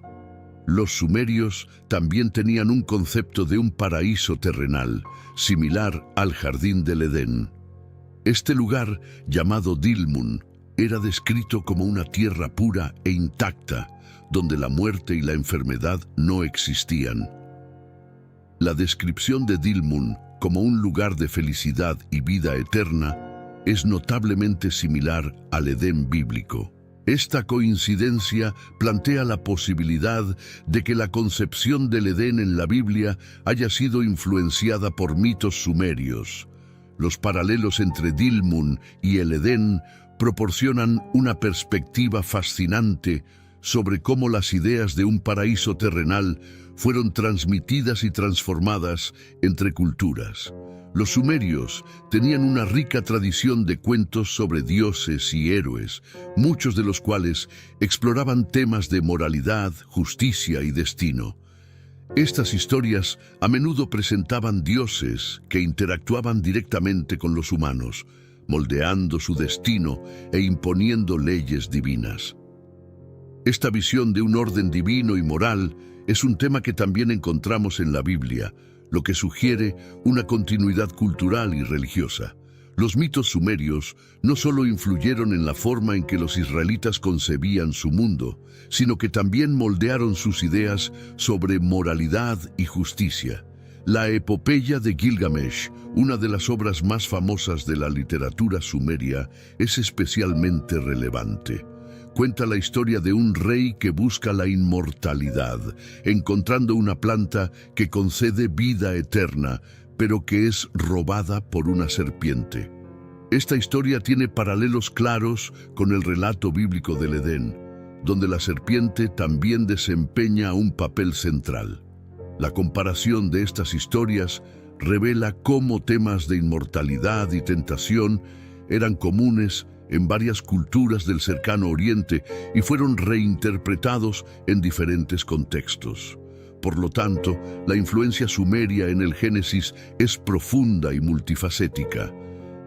Los sumerios también tenían un concepto de un paraíso terrenal, similar al jardín del Edén. Este lugar, llamado Dilmun, era descrito como una tierra pura e intacta, donde la muerte y la enfermedad no existían. La descripción de Dilmun como un lugar de felicidad y vida eterna es notablemente similar al Edén bíblico. Esta coincidencia plantea la posibilidad de que la concepción del Edén en la Biblia haya sido influenciada por mitos sumerios. Los paralelos entre Dilmun y el Edén proporcionan una perspectiva fascinante sobre cómo las ideas de un paraíso terrenal fueron transmitidas y transformadas entre culturas. Los sumerios tenían una rica tradición de cuentos sobre dioses y héroes, muchos de los cuales exploraban temas de moralidad, justicia y destino. Estas historias a menudo presentaban dioses que interactuaban directamente con los humanos, moldeando su destino e imponiendo leyes divinas. Esta visión de un orden divino y moral es un tema que también encontramos en la Biblia, lo que sugiere una continuidad cultural y religiosa. Los mitos sumerios no solo influyeron en la forma en que los israelitas concebían su mundo, sino que también moldearon sus ideas sobre moralidad y justicia. La epopeya de Gilgamesh, una de las obras más famosas de la literatura sumeria, es especialmente relevante. Cuenta la historia de un rey que busca la inmortalidad, encontrando una planta que concede vida eterna, pero que es robada por una serpiente. Esta historia tiene paralelos claros con el relato bíblico del Edén, donde la serpiente también desempeña un papel central. La comparación de estas historias revela cómo temas de inmortalidad y tentación eran comunes en varias culturas del cercano Oriente y fueron reinterpretados en diferentes contextos. Por lo tanto, la influencia sumeria en el Génesis es profunda y multifacética.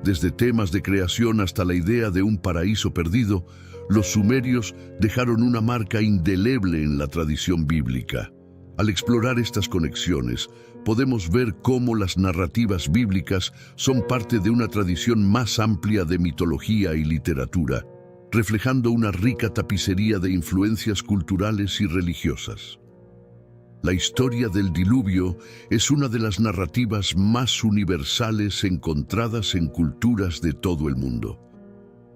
Desde temas de creación hasta la idea de un paraíso perdido, los sumerios dejaron una marca indeleble en la tradición bíblica. Al explorar estas conexiones, podemos ver cómo las narrativas bíblicas son parte de una tradición más amplia de mitología y literatura, reflejando una rica tapicería de influencias culturales y religiosas. La historia del diluvio es una de las narrativas más universales encontradas en culturas de todo el mundo.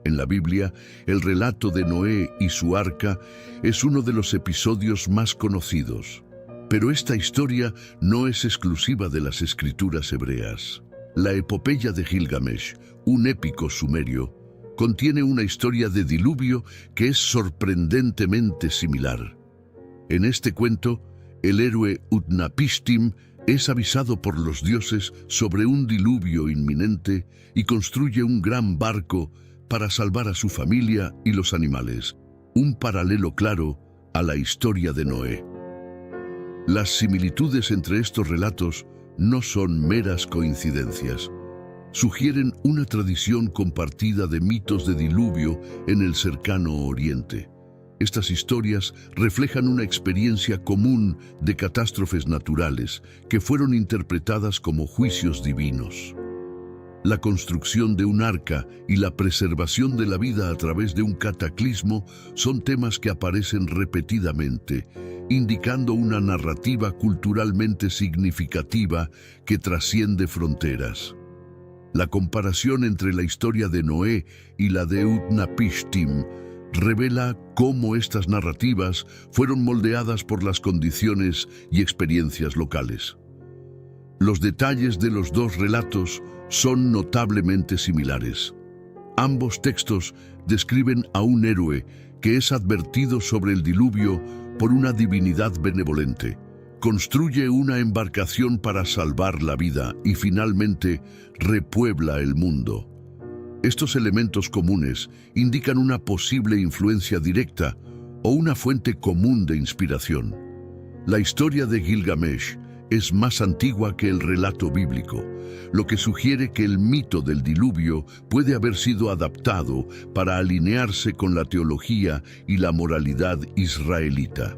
En la Biblia, el relato de Noé y su arca es uno de los episodios más conocidos. Pero esta historia no es exclusiva de las escrituras hebreas. La epopeya de Gilgamesh, un épico sumerio, contiene una historia de diluvio que es sorprendentemente similar. En este cuento, el héroe Utnapishtim es avisado por los dioses sobre un diluvio inminente y construye un gran barco para salvar a su familia y los animales, un paralelo claro a la historia de Noé. Las similitudes entre estos relatos no son meras coincidencias. Sugieren una tradición compartida de mitos de diluvio en el cercano Oriente. Estas historias reflejan una experiencia común de catástrofes naturales que fueron interpretadas como juicios divinos. La construcción de un arca y la preservación de la vida a través de un cataclismo son temas que aparecen repetidamente, indicando una narrativa culturalmente significativa que trasciende fronteras. La comparación entre la historia de Noé y la de Utnapishtim revela cómo estas narrativas fueron moldeadas por las condiciones y experiencias locales. Los detalles de los dos relatos son notablemente similares. Ambos textos describen a un héroe que es advertido sobre el diluvio por una divinidad benevolente. Construye una embarcación para salvar la vida y finalmente repuebla el mundo. Estos elementos comunes indican una posible influencia directa o una fuente común de inspiración. La historia de Gilgamesh es más antigua que el relato bíblico, lo que sugiere que el mito del diluvio puede haber sido adaptado para alinearse con la teología y la moralidad israelita.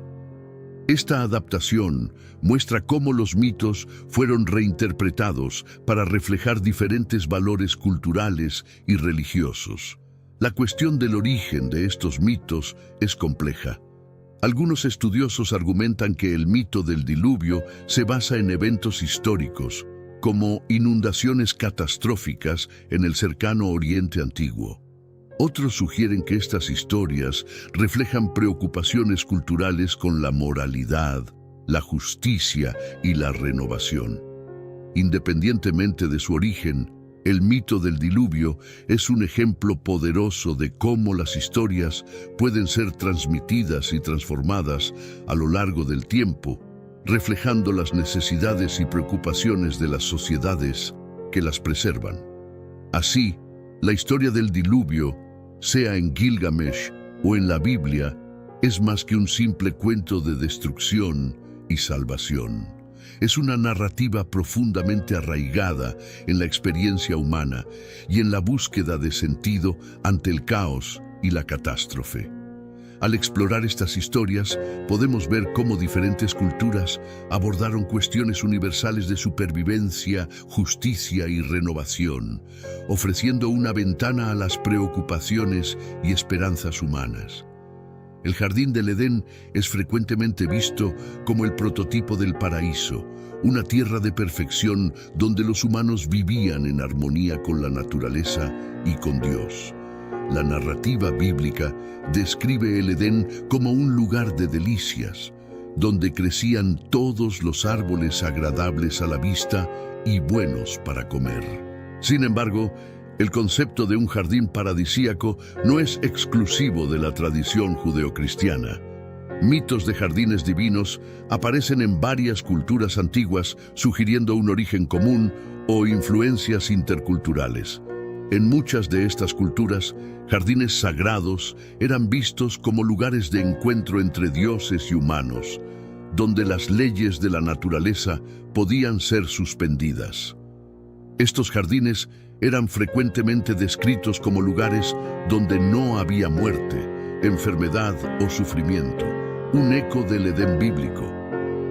Esta adaptación muestra cómo los mitos fueron reinterpretados para reflejar diferentes valores culturales y religiosos. La cuestión del origen de estos mitos es compleja. Algunos estudiosos argumentan que el mito del diluvio se basa en eventos históricos, como inundaciones catastróficas en el cercano Oriente Antiguo. Otros sugieren que estas historias reflejan preocupaciones culturales con la moralidad, la justicia y la renovación. Independientemente de su origen, el mito del diluvio es un ejemplo poderoso de cómo las historias pueden ser transmitidas y transformadas a lo largo del tiempo, reflejando las necesidades y preocupaciones de las sociedades que las preservan. Así, la historia del diluvio, sea en Gilgamesh o en la Biblia, es más que un simple cuento de destrucción y salvación. Es una narrativa profundamente arraigada en la experiencia humana y en la búsqueda de sentido ante el caos y la catástrofe. Al explorar estas historias, podemos ver cómo diferentes culturas abordaron cuestiones universales de supervivencia, justicia y renovación, ofreciendo una ventana a las preocupaciones y esperanzas humanas. El jardín del Edén es frecuentemente visto como el prototipo del paraíso, una tierra de perfección donde los humanos vivían en armonía con la naturaleza y con Dios. La narrativa bíblica describe el Edén como un lugar de delicias, donde crecían todos los árboles agradables a la vista y buenos para comer. Sin embargo, el concepto de un jardín paradisíaco no es exclusivo de la tradición judeocristiana. Mitos de jardines divinos aparecen en varias culturas antiguas, sugiriendo un origen común o influencias interculturales. En muchas de estas culturas, jardines sagrados eran vistos como lugares de encuentro entre dioses y humanos, donde las leyes de la naturaleza podían ser suspendidas. Estos jardines eran frecuentemente descritos como lugares donde no había muerte, enfermedad o sufrimiento, un eco del Edén bíblico.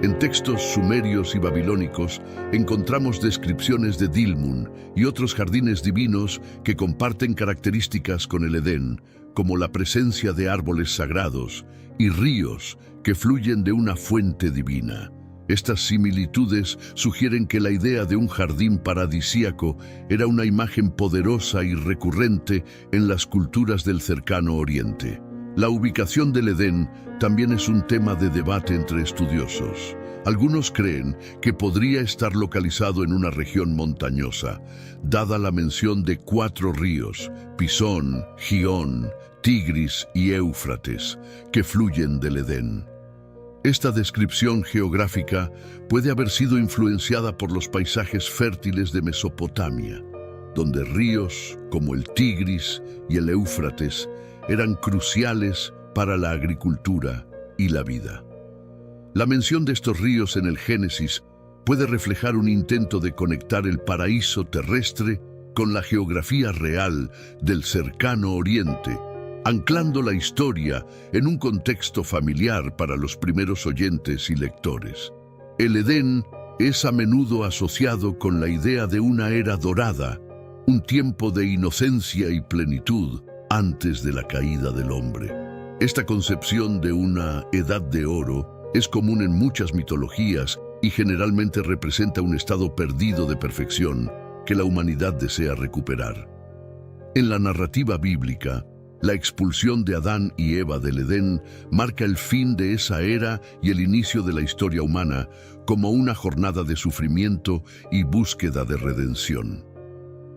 En textos sumerios y babilónicos encontramos descripciones de Dilmun y otros jardines divinos que comparten características con el Edén, como la presencia de árboles sagrados y ríos que fluyen de una fuente divina. Estas similitudes sugieren que la idea de un jardín paradisíaco era una imagen poderosa y recurrente en las culturas del cercano Oriente. La ubicación del Edén también es un tema de debate entre estudiosos. Algunos creen que podría estar localizado en una región montañosa, dada la mención de 4 ríos, Pisón, Gihón, Tigris y Éufrates, que fluyen del Edén. Esta descripción geográfica puede haber sido influenciada por los paisajes fértiles de Mesopotamia, donde ríos como el Tigris y el Éufrates eran cruciales para la agricultura y la vida. La mención de estos ríos en el Génesis puede reflejar un intento de conectar el paraíso terrestre con la geografía real del cercano Oriente, anclando la historia en un contexto familiar para los primeros oyentes y lectores. El Edén es a menudo asociado con la idea de una era dorada, un tiempo de inocencia y plenitud antes de la caída del hombre. Esta concepción de una edad de oro es común en muchas mitologías y generalmente representa un estado perdido de perfección que la humanidad desea recuperar. En la narrativa bíblica, la expulsión de Adán y Eva del Edén marca el fin de esa era y el inicio de la historia humana como una jornada de sufrimiento y búsqueda de redención.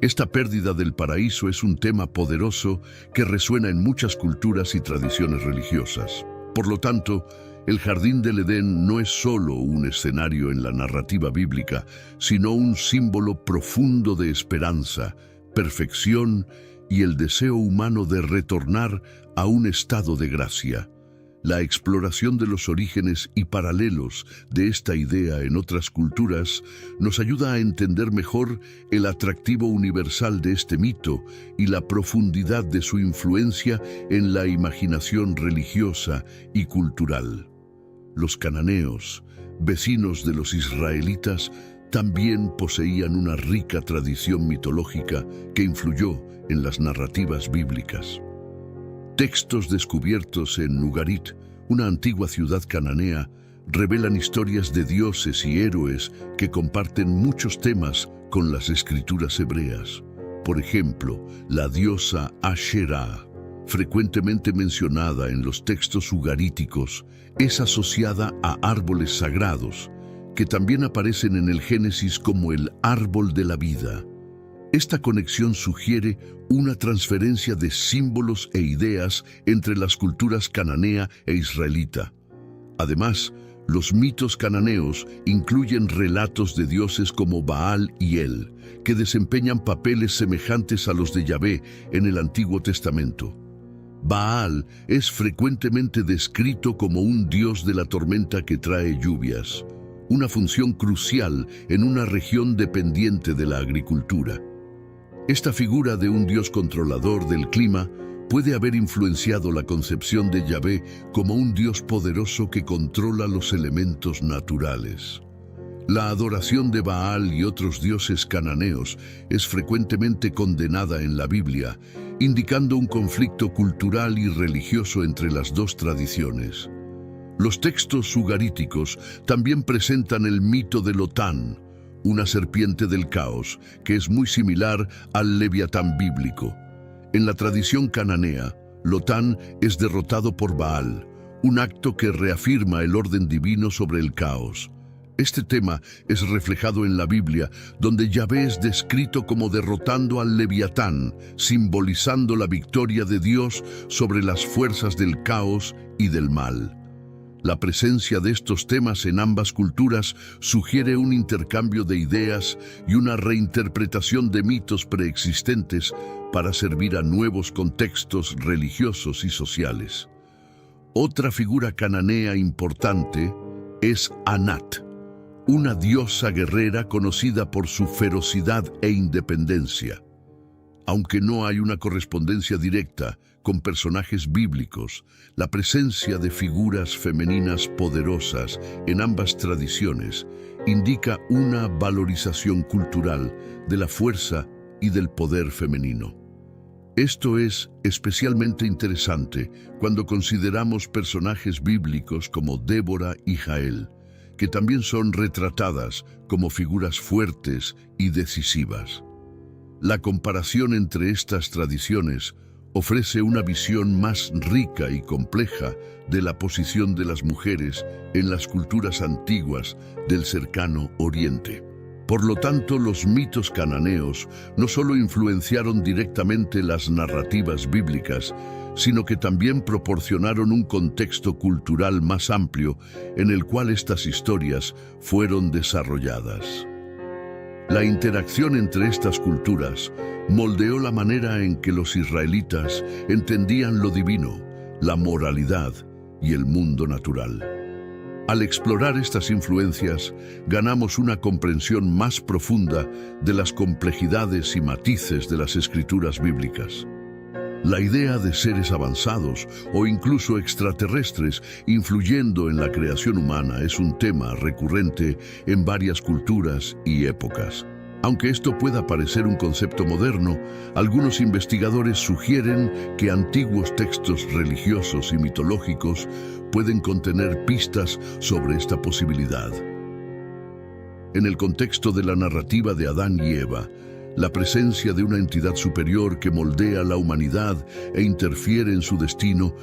Esta pérdida del paraíso es un tema poderoso que resuena en muchas culturas y tradiciones religiosas. Por lo tanto, el jardín del Edén no es solo un escenario en la narrativa bíblica, sino un símbolo profundo de esperanza, perfección y el deseo humano de retornar a un estado de gracia. La exploración de los orígenes y paralelos de esta idea en otras culturas nos ayuda a entender mejor el atractivo universal de este mito y la profundidad de su influencia en la imaginación religiosa y cultural. Los cananeos, vecinos de los israelitas, también poseían una rica tradición mitológica que influyó en las narrativas bíblicas. Textos descubiertos en Ugarit, una antigua ciudad cananea, revelan historias de dioses y héroes que comparten muchos temas con las escrituras hebreas. Por ejemplo, la diosa Asherah, frecuentemente mencionada en los textos ugaríticos, es asociada a árboles sagrados, que también aparecen en el Génesis como el árbol de la vida. Esta conexión sugiere una transferencia de símbolos e ideas entre las culturas cananea e israelita. Además, los mitos cananeos incluyen relatos de dioses como Baal y El, que desempeñan papeles semejantes a los de Yahvé en el Antiguo Testamento. Baal es frecuentemente descrito como un dios de la tormenta que trae lluvias, una función crucial en una región dependiente de la agricultura. Esta figura de un dios controlador del clima puede haber influenciado la concepción de Yahvé como un dios poderoso que controla los elementos naturales. La adoración de Baal y otros dioses cananeos es frecuentemente condenada en la Biblia, indicando un conflicto cultural y religioso entre las dos tradiciones. Los textos ugaríticos también presentan el mito de Lotán, una serpiente del caos, que es muy similar al Leviatán bíblico. En la tradición cananea, Lotán es derrotado por Baal, un acto que reafirma el orden divino sobre el caos. Este tema es reflejado en la Biblia, donde Yahvé es descrito como derrotando al Leviatán, simbolizando la victoria de Dios sobre las fuerzas del caos y del mal. La presencia de estos temas en ambas culturas sugiere un intercambio de ideas y una reinterpretación de mitos preexistentes para servir a nuevos contextos religiosos y sociales. Otra figura cananea importante es Anat, una diosa guerrera conocida por su ferocidad e independencia. Aunque no hay una correspondencia directa con personajes bíblicos, la presencia de figuras femeninas poderosas en ambas tradiciones indica una valorización cultural de la fuerza y del poder femenino. Esto es especialmente interesante cuando consideramos personajes bíblicos como Débora y Jael, que también son retratadas como figuras fuertes y decisivas. La comparación entre estas tradiciones ofrece una visión más rica y compleja de la posición de las mujeres en las culturas antiguas del cercano Oriente. Por lo tanto, los mitos cananeos no solo influenciaron directamente las narrativas bíblicas, sino que también proporcionaron un contexto cultural más amplio en el cual estas historias fueron desarrolladas. La interacción entre estas culturas moldeó la manera en que los israelitas entendían lo divino, la moralidad y el mundo natural. Al explorar estas influencias, ganamos una comprensión más profunda de las complejidades y matices de las escrituras bíblicas. La idea de seres avanzados o incluso extraterrestres influyendo en la creación humana es un tema recurrente en varias culturas y épocas. Aunque esto pueda parecer un concepto moderno, algunos investigadores sugieren que antiguos textos religiosos y mitológicos pueden contener pistas sobre esta posibilidad. En el contexto de la narrativa de Adán y Eva, la presencia de una entidad superior que moldea la humanidad e interfiere en su destino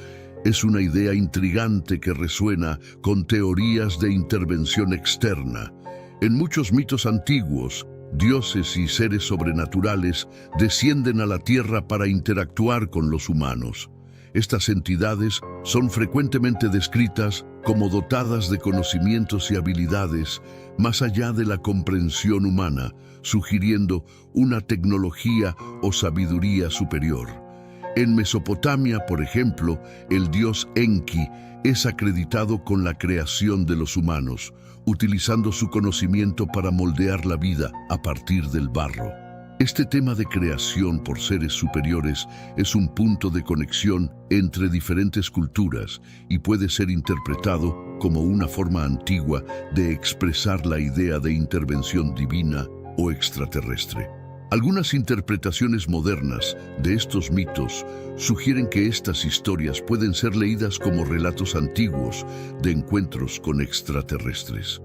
es una idea intrigante que resuena con teorías de intervención externa. En muchos mitos antiguos, dioses y seres sobrenaturales descienden a la tierra para interactuar con los humanos. Estas entidades son frecuentemente descritas como dotadas de conocimientos y habilidades más allá de la comprensión humana, sugiriendo una tecnología o sabiduría superior. En Mesopotamia, por ejemplo, el dios Enki es acreditado con la creación de los humanos, utilizando su conocimiento para moldear la vida a partir del barro. Este tema de creación por seres superiores es un punto de conexión entre diferentes culturas y puede ser interpretado como una forma antigua de expresar la idea de intervención divina o extraterrestre. Algunas interpretaciones modernas de estos mitos sugieren que estas historias pueden ser leídas como relatos antiguos de encuentros con extraterrestres.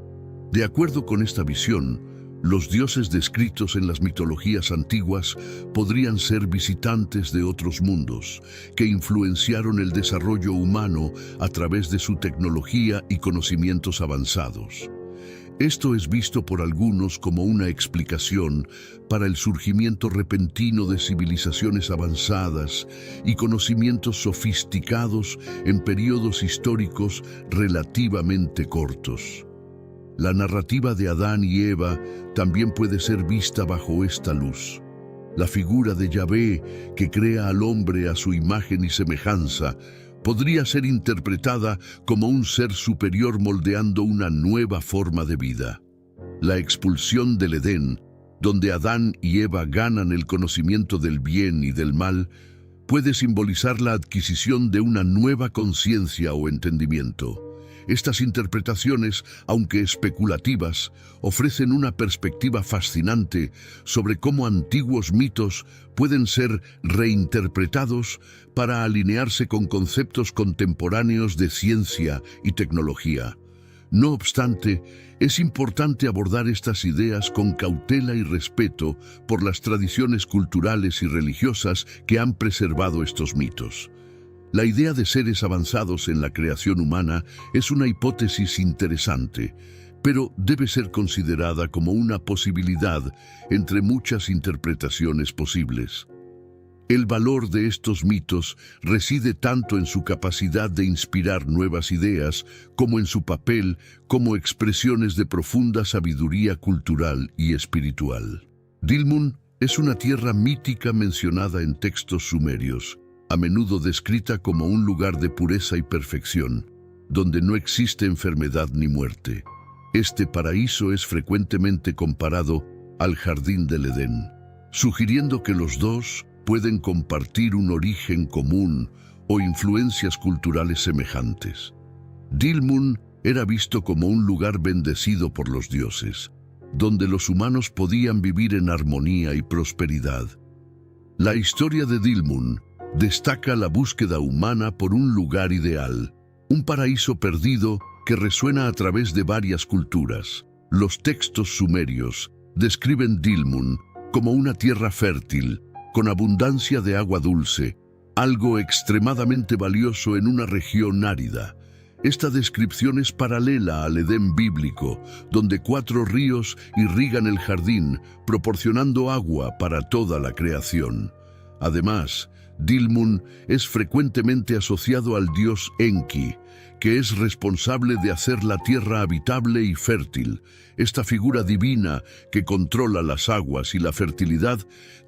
De acuerdo con esta visión, los dioses descritos en las mitologías antiguas podrían ser visitantes de otros mundos, que influenciaron el desarrollo humano a través de su tecnología y conocimientos avanzados. Esto es visto por algunos como una explicación para el surgimiento repentino de civilizaciones avanzadas y conocimientos sofisticados en periodos históricos relativamente cortos. La narrativa de Adán y Eva también puede ser vista bajo esta luz. La figura de Yahvé, que crea al hombre a su imagen y semejanza, podría ser interpretada como un ser superior moldeando una nueva forma de vida. La expulsión del Edén, donde Adán y Eva ganan el conocimiento del bien y del mal, puede simbolizar la adquisición de una nueva conciencia o entendimiento. Estas interpretaciones, aunque especulativas, ofrecen una perspectiva fascinante sobre cómo antiguos mitos pueden ser reinterpretados para alinearse con conceptos contemporáneos de ciencia y tecnología. No obstante, es importante abordar estas ideas con cautela y respeto por las tradiciones culturales y religiosas que han preservado estos mitos. La idea de seres avanzados en la creación humana es una hipótesis interesante, pero debe ser considerada como una posibilidad entre muchas interpretaciones posibles. El valor de estos mitos reside tanto en su capacidad de inspirar nuevas ideas como en su papel como expresiones de profunda sabiduría cultural y espiritual. Dilmun es una tierra mítica mencionada en textos sumerios, a menudo descrita como un lugar de pureza y perfección, donde no existe enfermedad ni muerte. Este paraíso es frecuentemente comparado al jardín del Edén, sugiriendo que los dos pueden compartir un origen común o influencias culturales semejantes. Dilmun era visto como un lugar bendecido por los dioses, donde los humanos podían vivir en armonía y prosperidad. La historia de Dilmun destaca la búsqueda humana por un lugar ideal, un paraíso perdido que resuena a través de varias culturas. Los textos sumerios describen Dilmun como una tierra fértil, con abundancia de agua dulce, algo extremadamente valioso en una región árida. Esta descripción es paralela al Edén bíblico, donde 4 ríos irrigan el jardín, proporcionando agua para toda la creación. Además, Dilmun es frecuentemente asociado al dios Enki, que es responsable de hacer la tierra habitable y fértil. Esta figura divina que controla las aguas y la fertilidad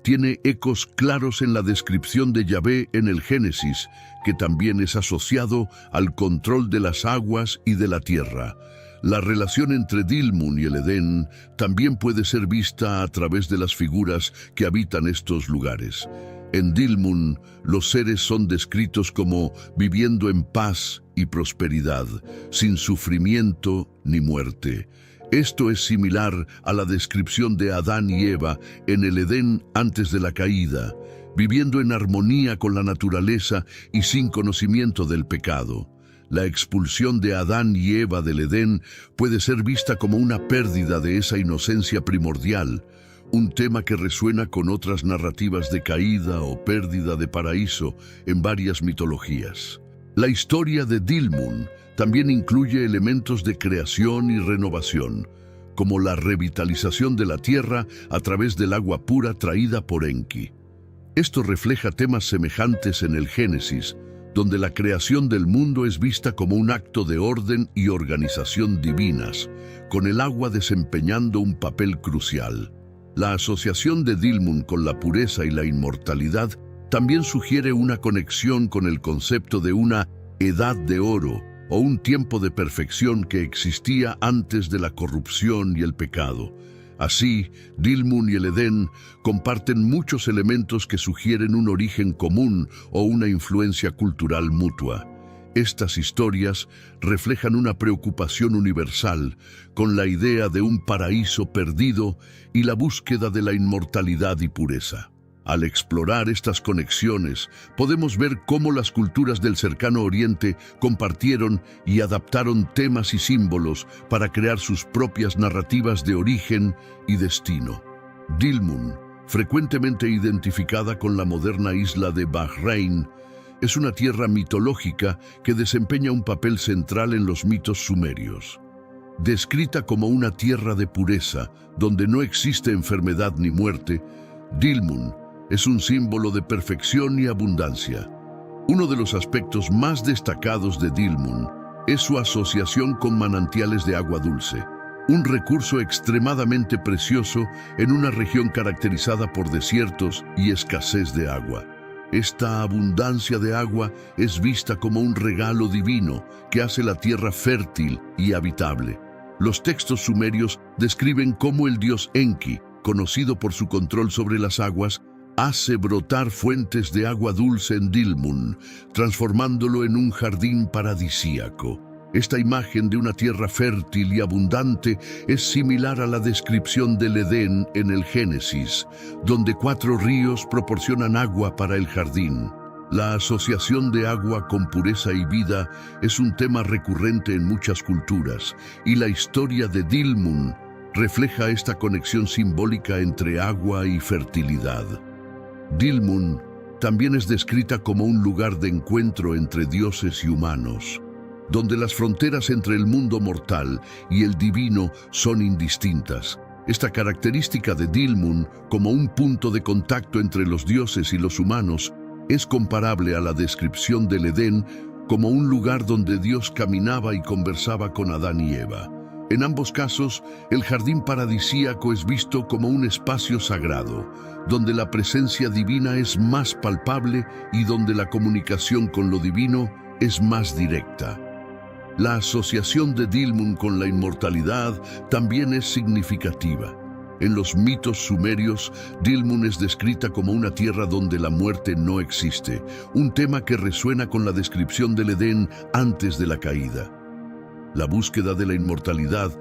tiene ecos claros en la descripción de Yahvé en el Génesis, que también es asociado al control de las aguas y de la tierra. La relación entre Dilmun y el Edén también puede ser vista a través de las figuras que habitan estos lugares. En Dilmun, los seres son descritos como viviendo en paz y prosperidad, sin sufrimiento ni muerte. Esto es similar a la descripción de Adán y Eva en el Edén antes de la caída, viviendo en armonía con la naturaleza y sin conocimiento del pecado. La expulsión de Adán y Eva del Edén puede ser vista como una pérdida de esa inocencia primordial, un tema que resuena con otras narrativas de caída o pérdida de paraíso en varias mitologías. La historia de Dilmun también incluye elementos de creación y renovación, como la revitalización de la tierra a través del agua pura traída por Enki. Esto refleja temas semejantes en el Génesis, donde la creación del mundo es vista como un acto de orden y organización divinas, con el agua desempeñando un papel crucial. La asociación de Dilmun con la pureza y la inmortalidad también sugiere una conexión con el concepto de una edad de oro o un tiempo de perfección que existía antes de la corrupción y el pecado. Así, Dilmun y el Edén comparten muchos elementos que sugieren un origen común o una influencia cultural mutua. Estas historias reflejan una preocupación universal con la idea de un paraíso perdido y la búsqueda de la inmortalidad y pureza. Al explorar estas conexiones, podemos ver cómo las culturas del cercano Oriente compartieron y adaptaron temas y símbolos para crear sus propias narrativas de origen y destino. Dilmun, frecuentemente identificada con la moderna isla de Bahrein, es una tierra mitológica que desempeña un papel central en los mitos sumerios. Descrita como una tierra de pureza, donde no existe enfermedad ni muerte, Dilmun es un símbolo de perfección y abundancia. Uno de los aspectos más destacados de Dilmun es su asociación con manantiales de agua dulce, un recurso extremadamente precioso en una región caracterizada por desiertos y escasez de agua. Esta abundancia de agua es vista como un regalo divino que hace la tierra fértil y habitable. Los textos sumerios describen cómo el dios Enki, conocido por su control sobre las aguas, hace brotar fuentes de agua dulce en Dilmun, transformándolo en un jardín paradisíaco. Esta imagen de una tierra fértil y abundante es similar a la descripción del Edén en el Génesis, donde 4 ríos proporcionan agua para el jardín. La asociación de agua con pureza y vida es un tema recurrente en muchas culturas, y la historia de Dilmun refleja esta conexión simbólica entre agua y fertilidad. Dilmun también es descrita como un lugar de encuentro entre dioses y humanos, donde las fronteras entre el mundo mortal y el divino son indistintas. Esta característica de Dilmun como un punto de contacto entre los dioses y los humanos es comparable a la descripción del Edén como un lugar donde Dios caminaba y conversaba con Adán y Eva. En ambos casos, el jardín paradisíaco es visto como un espacio sagrado, donde la presencia divina es más palpable y donde la comunicación con lo divino es más directa. La asociación de Dilmun con la inmortalidad también es significativa. En los mitos sumerios, Dilmun es descrita como una tierra donde la muerte no existe, un tema que resuena con la descripción del Edén antes de la caída. La búsqueda de la inmortalidad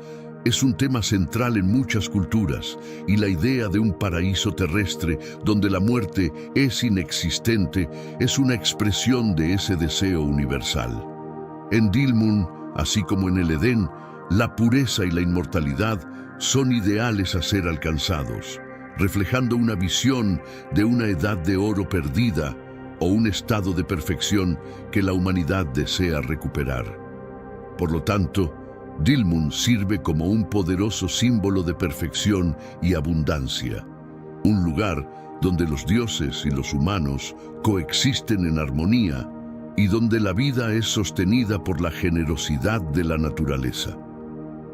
es un tema central en muchas culturas, y la idea de un paraíso terrestre donde la muerte es inexistente es una expresión de ese deseo universal. En Dilmun, así como en el Edén, la pureza y la inmortalidad son ideales a ser alcanzados, reflejando una visión de una edad de oro perdida o un estado de perfección que la humanidad desea recuperar. Por lo tanto, Dilmun sirve como un poderoso símbolo de perfección y abundancia, un lugar donde los dioses y los humanos coexisten en armonía y donde la vida es sostenida por la generosidad de la naturaleza.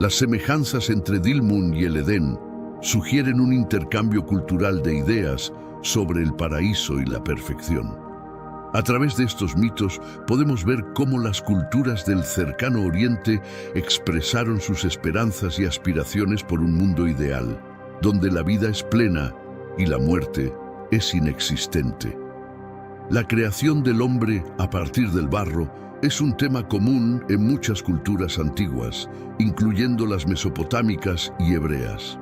Las semejanzas entre Dilmun y el Edén sugieren un intercambio cultural de ideas sobre el paraíso y la perfección. A través de estos mitos podemos ver cómo las culturas del cercano Oriente expresaron sus esperanzas y aspiraciones por un mundo ideal, donde la vida es plena y la muerte es inexistente. La creación del hombre a partir del barro es un tema común en muchas culturas antiguas, incluyendo las mesopotámicas y hebreas.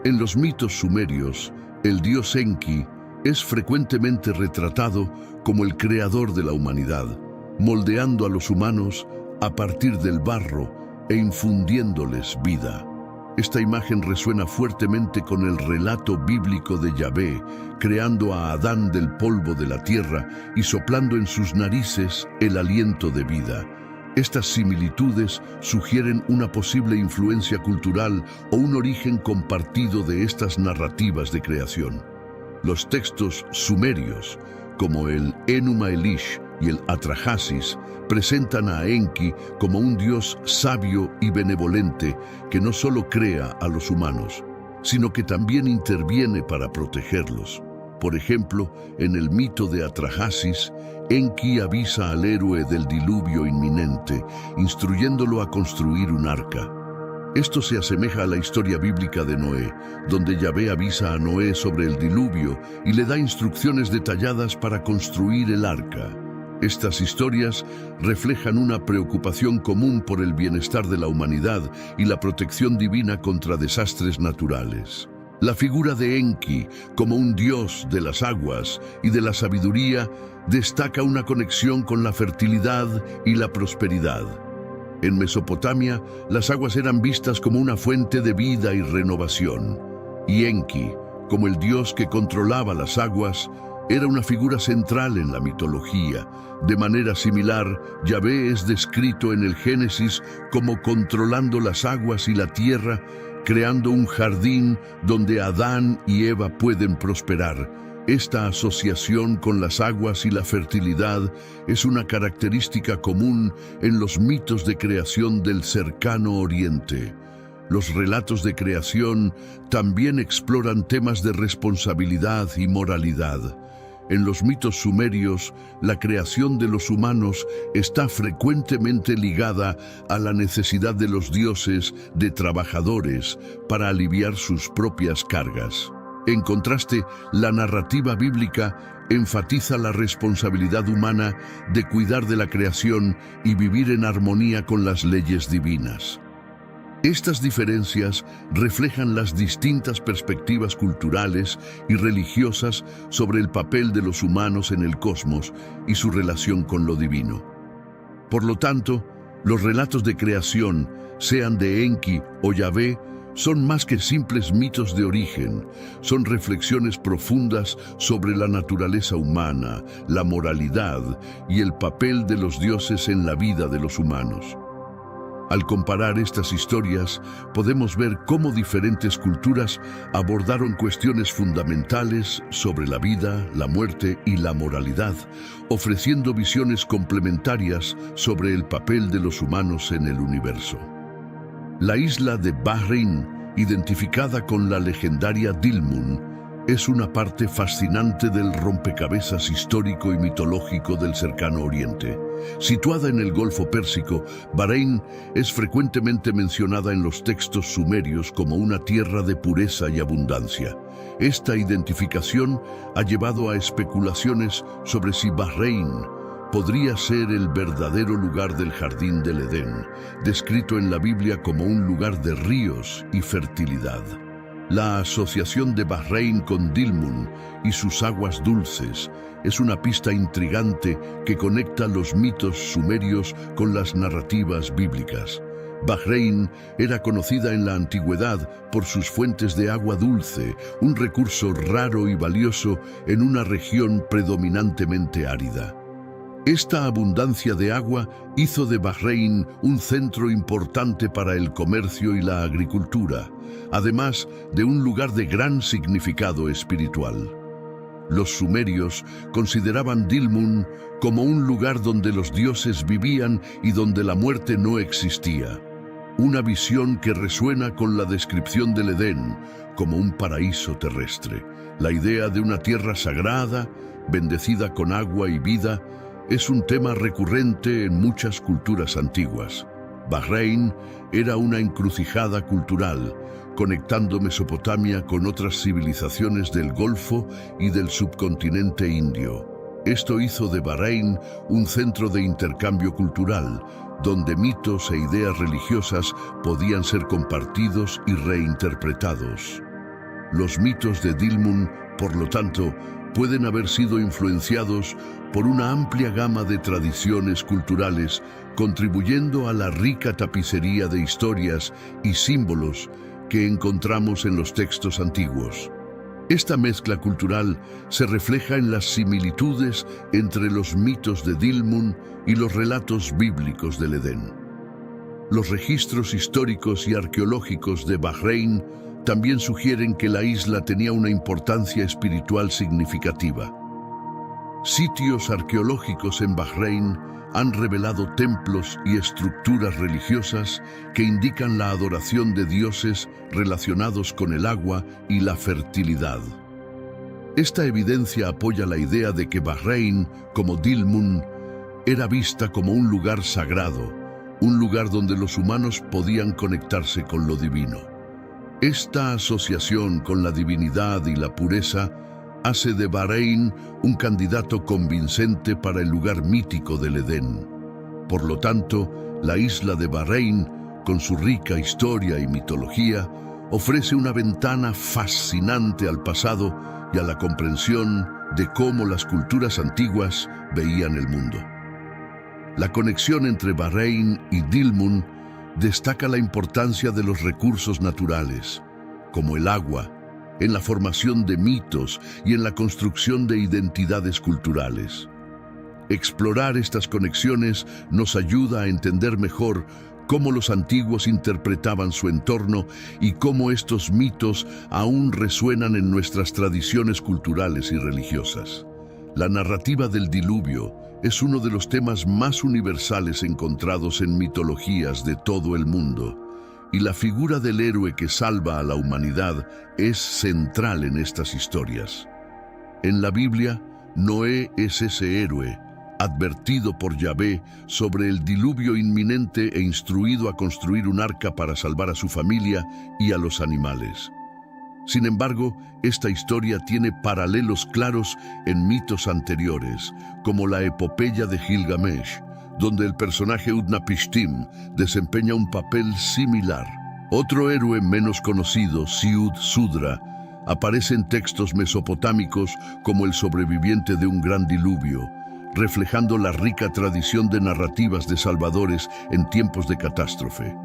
En los mitos sumerios, el dios Enki es frecuentemente retratado como el creador de la humanidad, moldeando a los humanos a partir del barro e infundiéndoles vida. Esta imagen resuena fuertemente con el relato bíblico de Yahvé, creando a Adán del polvo de la tierra y soplando en sus narices el aliento de vida. Estas similitudes sugieren una posible influencia cultural o un origen compartido de estas narrativas de creación. Los textos sumerios, como el Enuma Elish y el Atrahasis, presentan a Enki como un dios sabio y benevolente que no solo crea a los humanos, sino que también interviene para protegerlos. Por ejemplo, en el mito de Atrahasis, Enki avisa al héroe del diluvio inminente, instruyéndolo a construir un arca. Esto se asemeja a la historia bíblica de Noé, donde Yahvé avisa a Noé sobre el diluvio y le da instrucciones detalladas para construir el arca. Estas historias reflejan una preocupación común por el bienestar de la humanidad y la protección divina contra desastres naturales. La figura de Enki, como un dios de las aguas y de la sabiduría, destaca una conexión con la fertilidad y la prosperidad. En Mesopotamia, las aguas eran vistas como una fuente de vida y renovación, y Enki, como el dios que controlaba las aguas, era una figura central en la mitología. De manera similar, Yahvé es descrito en el Génesis como controlando las aguas y la tierra, creando un jardín donde Adán y Eva pueden prosperar. Esta asociación con las aguas y la fertilidad es una característica común en los mitos de creación del cercano Oriente. Los relatos de creación también exploran temas de responsabilidad y moralidad. En los mitos sumerios, la creación de los humanos está frecuentemente ligada a la necesidad de los dioses de trabajadores para aliviar sus propias cargas. En contraste, la narrativa bíblica enfatiza la responsabilidad humana de cuidar de la creación y vivir en armonía con las leyes divinas. Estas diferencias reflejan las distintas perspectivas culturales y religiosas sobre el papel de los humanos en el cosmos y su relación con lo divino. Por lo tanto, los relatos de creación, sean de Enki o Yahvé, son más que simples mitos de origen, son reflexiones profundas sobre la naturaleza humana, la moralidad y el papel de los dioses en la vida de los humanos. Al comparar estas historias, podemos ver cómo diferentes culturas abordaron cuestiones fundamentales sobre la vida, la muerte y la moralidad, ofreciendo visiones complementarias sobre el papel de los humanos en el universo. La isla de Bahrein, identificada con la legendaria Dilmun, es una parte fascinante del rompecabezas histórico y mitológico del cercano Oriente. Situada en el Golfo Pérsico, Bahrein es frecuentemente mencionada en los textos sumerios como una tierra de pureza y abundancia. Esta identificación ha llevado a especulaciones sobre si Bahrein podría ser el verdadero lugar del Jardín del Edén, descrito en la Biblia como un lugar de ríos y fertilidad. La asociación de Bahrein con Dilmun y sus aguas dulces es una pista intrigante que conecta los mitos sumerios con las narrativas bíblicas. Bahrein era conocida en la antigüedad por sus fuentes de agua dulce, un recurso raro y valioso en una región predominantemente árida. Esta abundancia de agua hizo de Bahrein un centro importante para el comercio y la agricultura, además de un lugar de gran significado espiritual. Los sumerios consideraban Dilmun como un lugar donde los dioses vivían y donde la muerte no existía. Una visión que resuena con la descripción del Edén como un paraíso terrestre. La idea de una tierra sagrada, bendecida con agua y vida, es un tema recurrente en muchas culturas antiguas. Bahrein era una encrucijada cultural, conectando Mesopotamia con otras civilizaciones del Golfo y del subcontinente indio. Esto hizo de Bahrein un centro de intercambio cultural, donde mitos e ideas religiosas podían ser compartidos y reinterpretados. Los mitos de Dilmun, por lo tanto, pueden haber sido influenciados por una amplia gama de tradiciones culturales, contribuyendo a la rica tapicería de historias y símbolos que encontramos en los textos antiguos. Esta mezcla cultural se refleja en las similitudes entre los mitos de Dilmun y los relatos bíblicos del Edén. Los registros históricos y arqueológicos de Bahrein también sugieren que la isla tenía una importancia espiritual significativa. Sitios arqueológicos en Bahrein han revelado templos y estructuras religiosas que indican la adoración de dioses relacionados con el agua y la fertilidad. Esta evidencia apoya la idea de que Bahrein, como Dilmun, era vista como un lugar sagrado, un lugar donde los humanos podían conectarse con lo divino. Esta asociación con la divinidad y la pureza hace de Bahrein un candidato convincente para el lugar mítico del Edén. Por lo tanto, la isla de Bahrein, con su rica historia y mitología, ofrece una ventana fascinante al pasado y a la comprensión de cómo las culturas antiguas veían el mundo. La conexión entre Bahrein y Dilmun destaca la importancia de los recursos naturales, como el agua, en la formación de mitos y en la construcción de identidades culturales. Explorar estas conexiones nos ayuda a entender mejor cómo los antiguos interpretaban su entorno y cómo estos mitos aún resuenan en nuestras tradiciones culturales y religiosas. La narrativa del diluvio es uno de los temas más universales encontrados en mitologías de todo el mundo, y la figura del héroe que salva a la humanidad es central en estas historias. En la Biblia, Noé es ese héroe, advertido por Yahvé sobre el diluvio inminente e instruido a construir un arca para salvar a su familia y a los animales. Sin embargo, esta historia tiene paralelos claros en mitos anteriores, como la epopeya de Gilgamesh, donde el personaje Utnapishtim desempeña un papel similar. Otro héroe menos conocido, Ciuddsudra, aparece en textos mesopotámicos como el sobreviviente de un gran diluvio, reflejando la rica tradición de narrativas de salvadores en tiempos de catástrofe.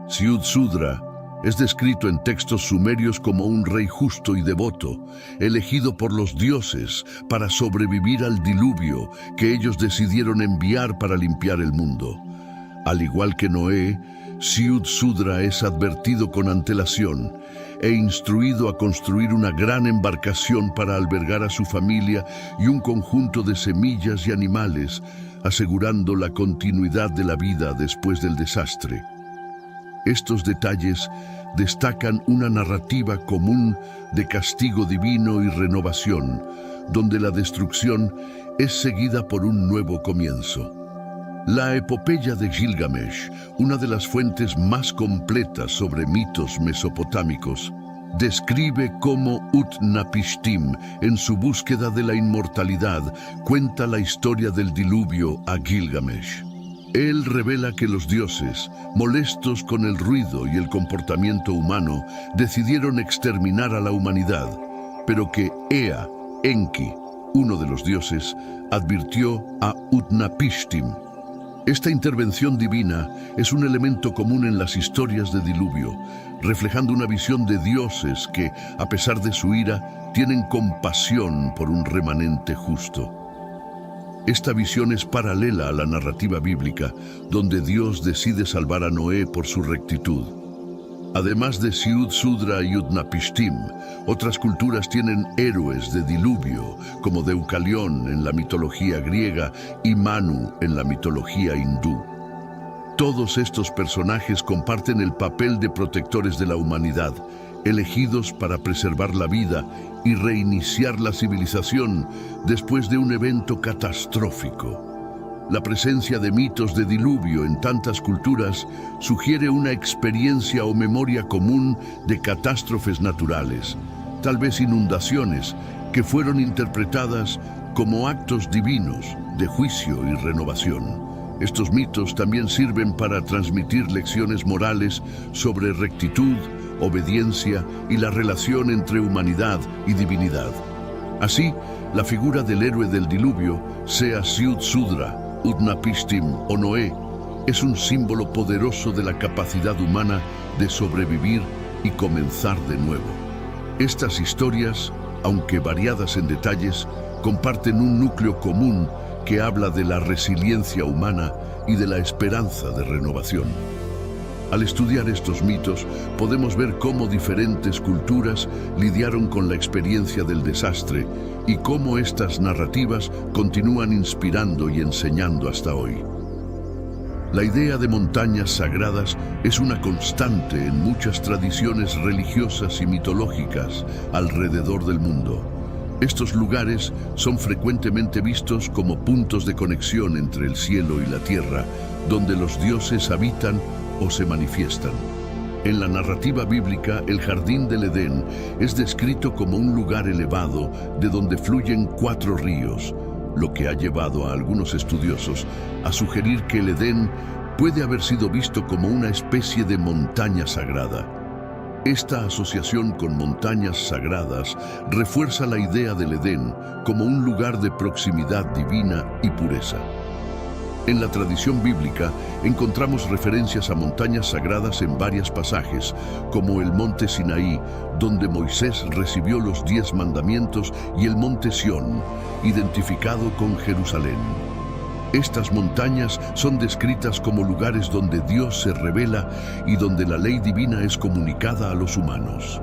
Ciuddsudra es descrito en textos sumerios como un rey justo y devoto, elegido por los dioses para sobrevivir al diluvio que ellos decidieron enviar para limpiar el mundo. Al igual que Noé, Ciuddsudra es advertido con antelación e instruido a construir una gran embarcación para albergar a su familia y un conjunto de semillas y animales, asegurando la continuidad de la vida después del desastre. Estos detalles destacan una narrativa común de castigo divino y renovación, donde la destrucción es seguida por un nuevo comienzo. La epopeya de Gilgamesh, una de las fuentes más completas sobre mitos mesopotámicos, describe cómo Utnapishtim, en su búsqueda de la inmortalidad, cuenta la historia del diluvio a Gilgamesh. Él revela que los dioses, molestos con el ruido y el comportamiento humano, decidieron exterminar a la humanidad, pero que Ea, Enki, uno de los dioses, advirtió a Utnapishtim. Esta intervención divina es un elemento común en las historias de diluvio, reflejando una visión de dioses que, a pesar de su ira, tienen compasión por un remanente justo. Esta visión es paralela a la narrativa bíblica, donde Dios decide salvar a Noé por su rectitud. Además de Ciuddsudra y Utnapishtim, otras culturas tienen héroes de diluvio, como Deucalión en la mitología griega y Manu en la mitología hindú. Todos estos personajes comparten el papel de protectores de la humanidad, elegidos para preservar la vida y reiniciar la civilización después de un evento catastrófico. La presencia de mitos de diluvio en tantas culturas sugiere una experiencia o memoria común de catástrofes naturales, tal vez inundaciones, que fueron interpretadas como actos divinos de juicio y renovación. Estos mitos también sirven para transmitir lecciones morales sobre rectitud, obediencia y la relación entre humanidad y divinidad. Así, la figura del héroe del diluvio, sea Ciudszudra, Utnapishtim o Noé, es un símbolo poderoso de la capacidad humana de sobrevivir y comenzar de nuevo. Estas historias, aunque variadas en detalles, comparten un núcleo común que habla de la resiliencia humana y de la esperanza de renovación. Al estudiar estos mitos, podemos ver cómo diferentes culturas lidiaron con la experiencia del desastre y cómo estas narrativas continúan inspirando y enseñando hasta hoy. La idea de montañas sagradas es una constante en muchas tradiciones religiosas y mitológicas alrededor del mundo. Estos lugares son frecuentemente vistos como puntos de conexión entre el cielo y la tierra, donde los dioses habitan o se manifiestan. En la narrativa bíblica, el Jardín del Edén es descrito como un lugar elevado de donde fluyen 4 ríos, lo que ha llevado a algunos estudiosos a sugerir que el Edén puede haber sido visto como una especie de montaña sagrada. Esta asociación con montañas sagradas refuerza la idea del Edén como un lugar de proximidad divina y pureza. En la tradición bíblica encontramos referencias a montañas sagradas en varios pasajes, como el monte Sinaí, donde Moisés recibió los 10 mandamientos, y el monte Sión, identificado con Jerusalén. Estas montañas son descritas como lugares donde Dios se revela y donde la ley divina es comunicada a los humanos.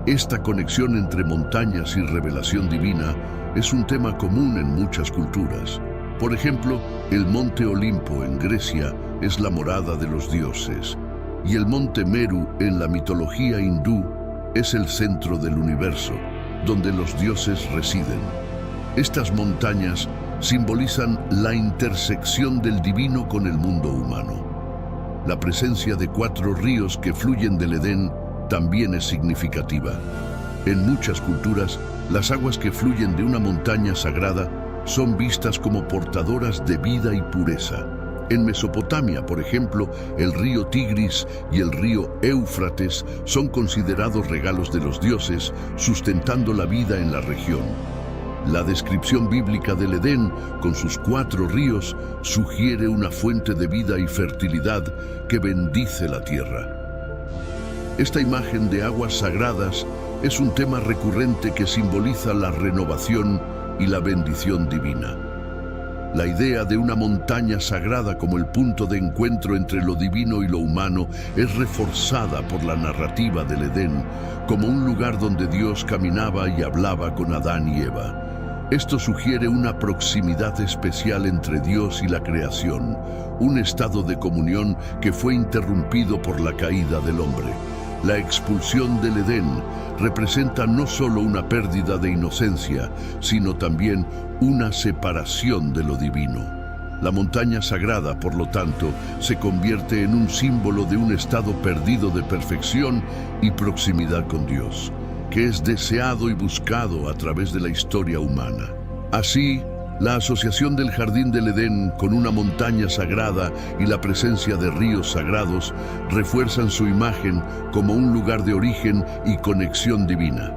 Esta conexión entre montañas y revelación divina es un tema común en muchas culturas. Por ejemplo, el monte Olimpo en Grecia es la morada de los dioses, y el monte Meru en la mitología hindú es el centro del universo, donde los dioses residen. Estas montañas simbolizan la intersección del divino con el mundo humano. La presencia de 4 ríos que fluyen del Edén también es significativa. En muchas culturas, las aguas que fluyen de una montaña sagrada son vistas como portadoras de vida y pureza. En Mesopotamia, por ejemplo, el río Tigris y el río Éufrates son considerados regalos de los dioses, sustentando la vida en la región. La descripción bíblica del Edén, con sus 4 ríos, sugiere una fuente de vida y fertilidad que bendice la tierra. Esta imagen de aguas sagradas es un tema recurrente que simboliza la renovación y la bendición divina. La idea de una montaña sagrada como el punto de encuentro entre lo divino y lo humano es reforzada por la narrativa del Edén como un lugar donde Dios caminaba y hablaba con Adán y Eva. Esto sugiere una proximidad especial entre Dios y la creación, un estado de comunión que fue interrumpido por la caída del hombre. La expulsión del Edén representa no solo una pérdida de inocencia, sino también una separación de lo divino. La montaña sagrada, por lo tanto, se convierte en un símbolo de un estado perdido de perfección y proximidad con Dios, que es deseado y buscado a través de la historia humana. Así, la asociación del Jardín del Edén con una montaña sagrada y la presencia de ríos sagrados refuerzan su imagen como un lugar de origen y conexión divina.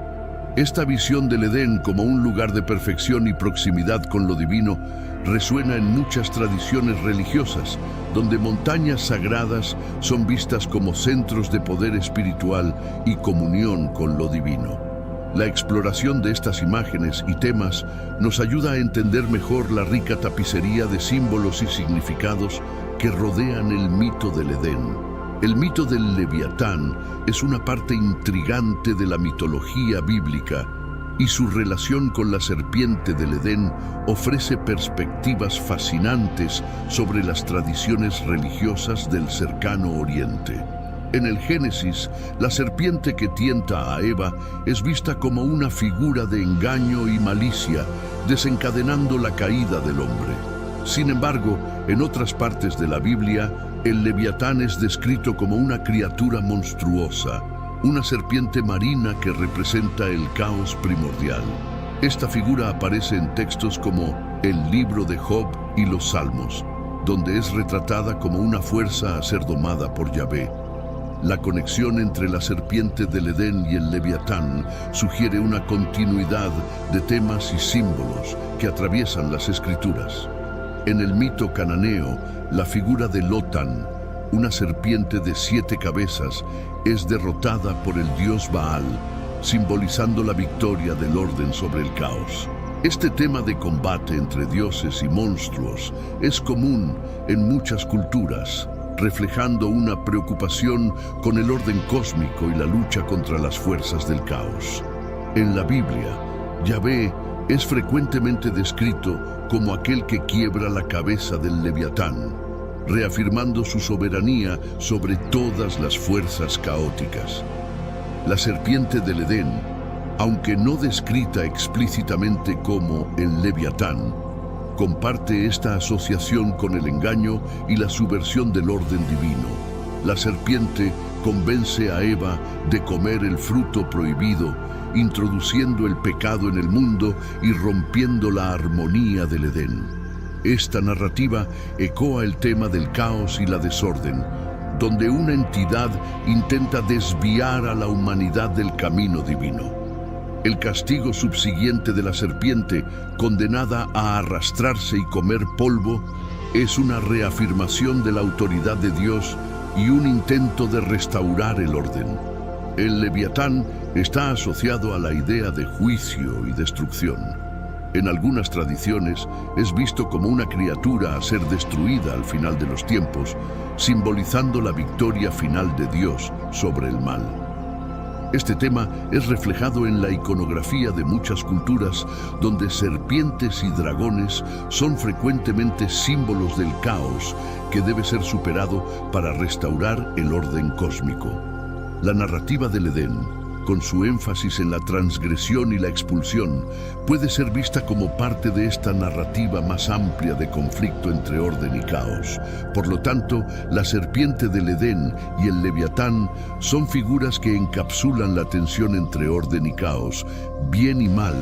Esta visión del Edén como un lugar de perfección y proximidad con lo divino resuena en muchas tradiciones religiosas, donde montañas sagradas son vistas como centros de poder espiritual y comunión con lo divino. La exploración de estas imágenes y temas nos ayuda a entender mejor la rica tapicería de símbolos y significados que rodean el mito del Edén. El mito del Leviatán es una parte intrigante de la mitología bíblica y su relación con la serpiente del Edén ofrece perspectivas fascinantes sobre las tradiciones religiosas del cercano Oriente. En el Génesis, la serpiente que tienta a Eva es vista como una figura de engaño y malicia, desencadenando la caída del hombre. Sin embargo, en otras partes de la Biblia, el Leviatán es descrito como una criatura monstruosa, una serpiente marina que representa el caos primordial. Esta figura aparece en textos como el libro de Job y los Salmos, donde es retratada como una fuerza a ser domada por Yahvé. La conexión entre la serpiente del Edén y el Leviatán sugiere una continuidad de temas y símbolos que atraviesan las Escrituras. En el mito cananeo, la figura de Lotán, una serpiente de 7 cabezas, es derrotada por el dios Baal, simbolizando la victoria del orden sobre el caos. Este tema de combate entre dioses y monstruos es común en muchas culturas, reflejando una preocupación con el orden cósmico y la lucha contra las fuerzas del caos. En la Biblia, Yahvé es frecuentemente descrito como aquel que quiebra la cabeza del Leviatán, reafirmando su soberanía sobre todas las fuerzas caóticas. La serpiente del Edén, aunque no descrita explícitamente como el Leviatán, comparte esta asociación con el engaño y la subversión del orden divino. La serpiente convence a Eva de comer el fruto prohibido, introduciendo el pecado en el mundo y rompiendo la armonía del Edén. Esta narrativa ecoa el tema del caos y la desorden, donde una entidad intenta desviar a la humanidad del camino divino. El castigo subsiguiente de la serpiente, condenada a arrastrarse y comer polvo, es una reafirmación de la autoridad de Dios y un intento de restaurar el orden. El Leviatán está asociado a la idea de juicio y destrucción. En algunas tradiciones es visto como una criatura a ser destruida al final de los tiempos, simbolizando la victoria final de Dios sobre el mal. Este tema es reflejado en la iconografía de muchas culturas, donde serpientes y dragones son frecuentemente símbolos del caos que debe ser superado para restaurar el orden cósmico. La narrativa del Edén, con su énfasis en la transgresión y la expulsión, puede ser vista como parte de esta narrativa más amplia de conflicto entre orden y caos. Por lo tanto, la serpiente del Edén y el Leviatán son figuras que encapsulan la tensión entre orden y caos, bien y mal,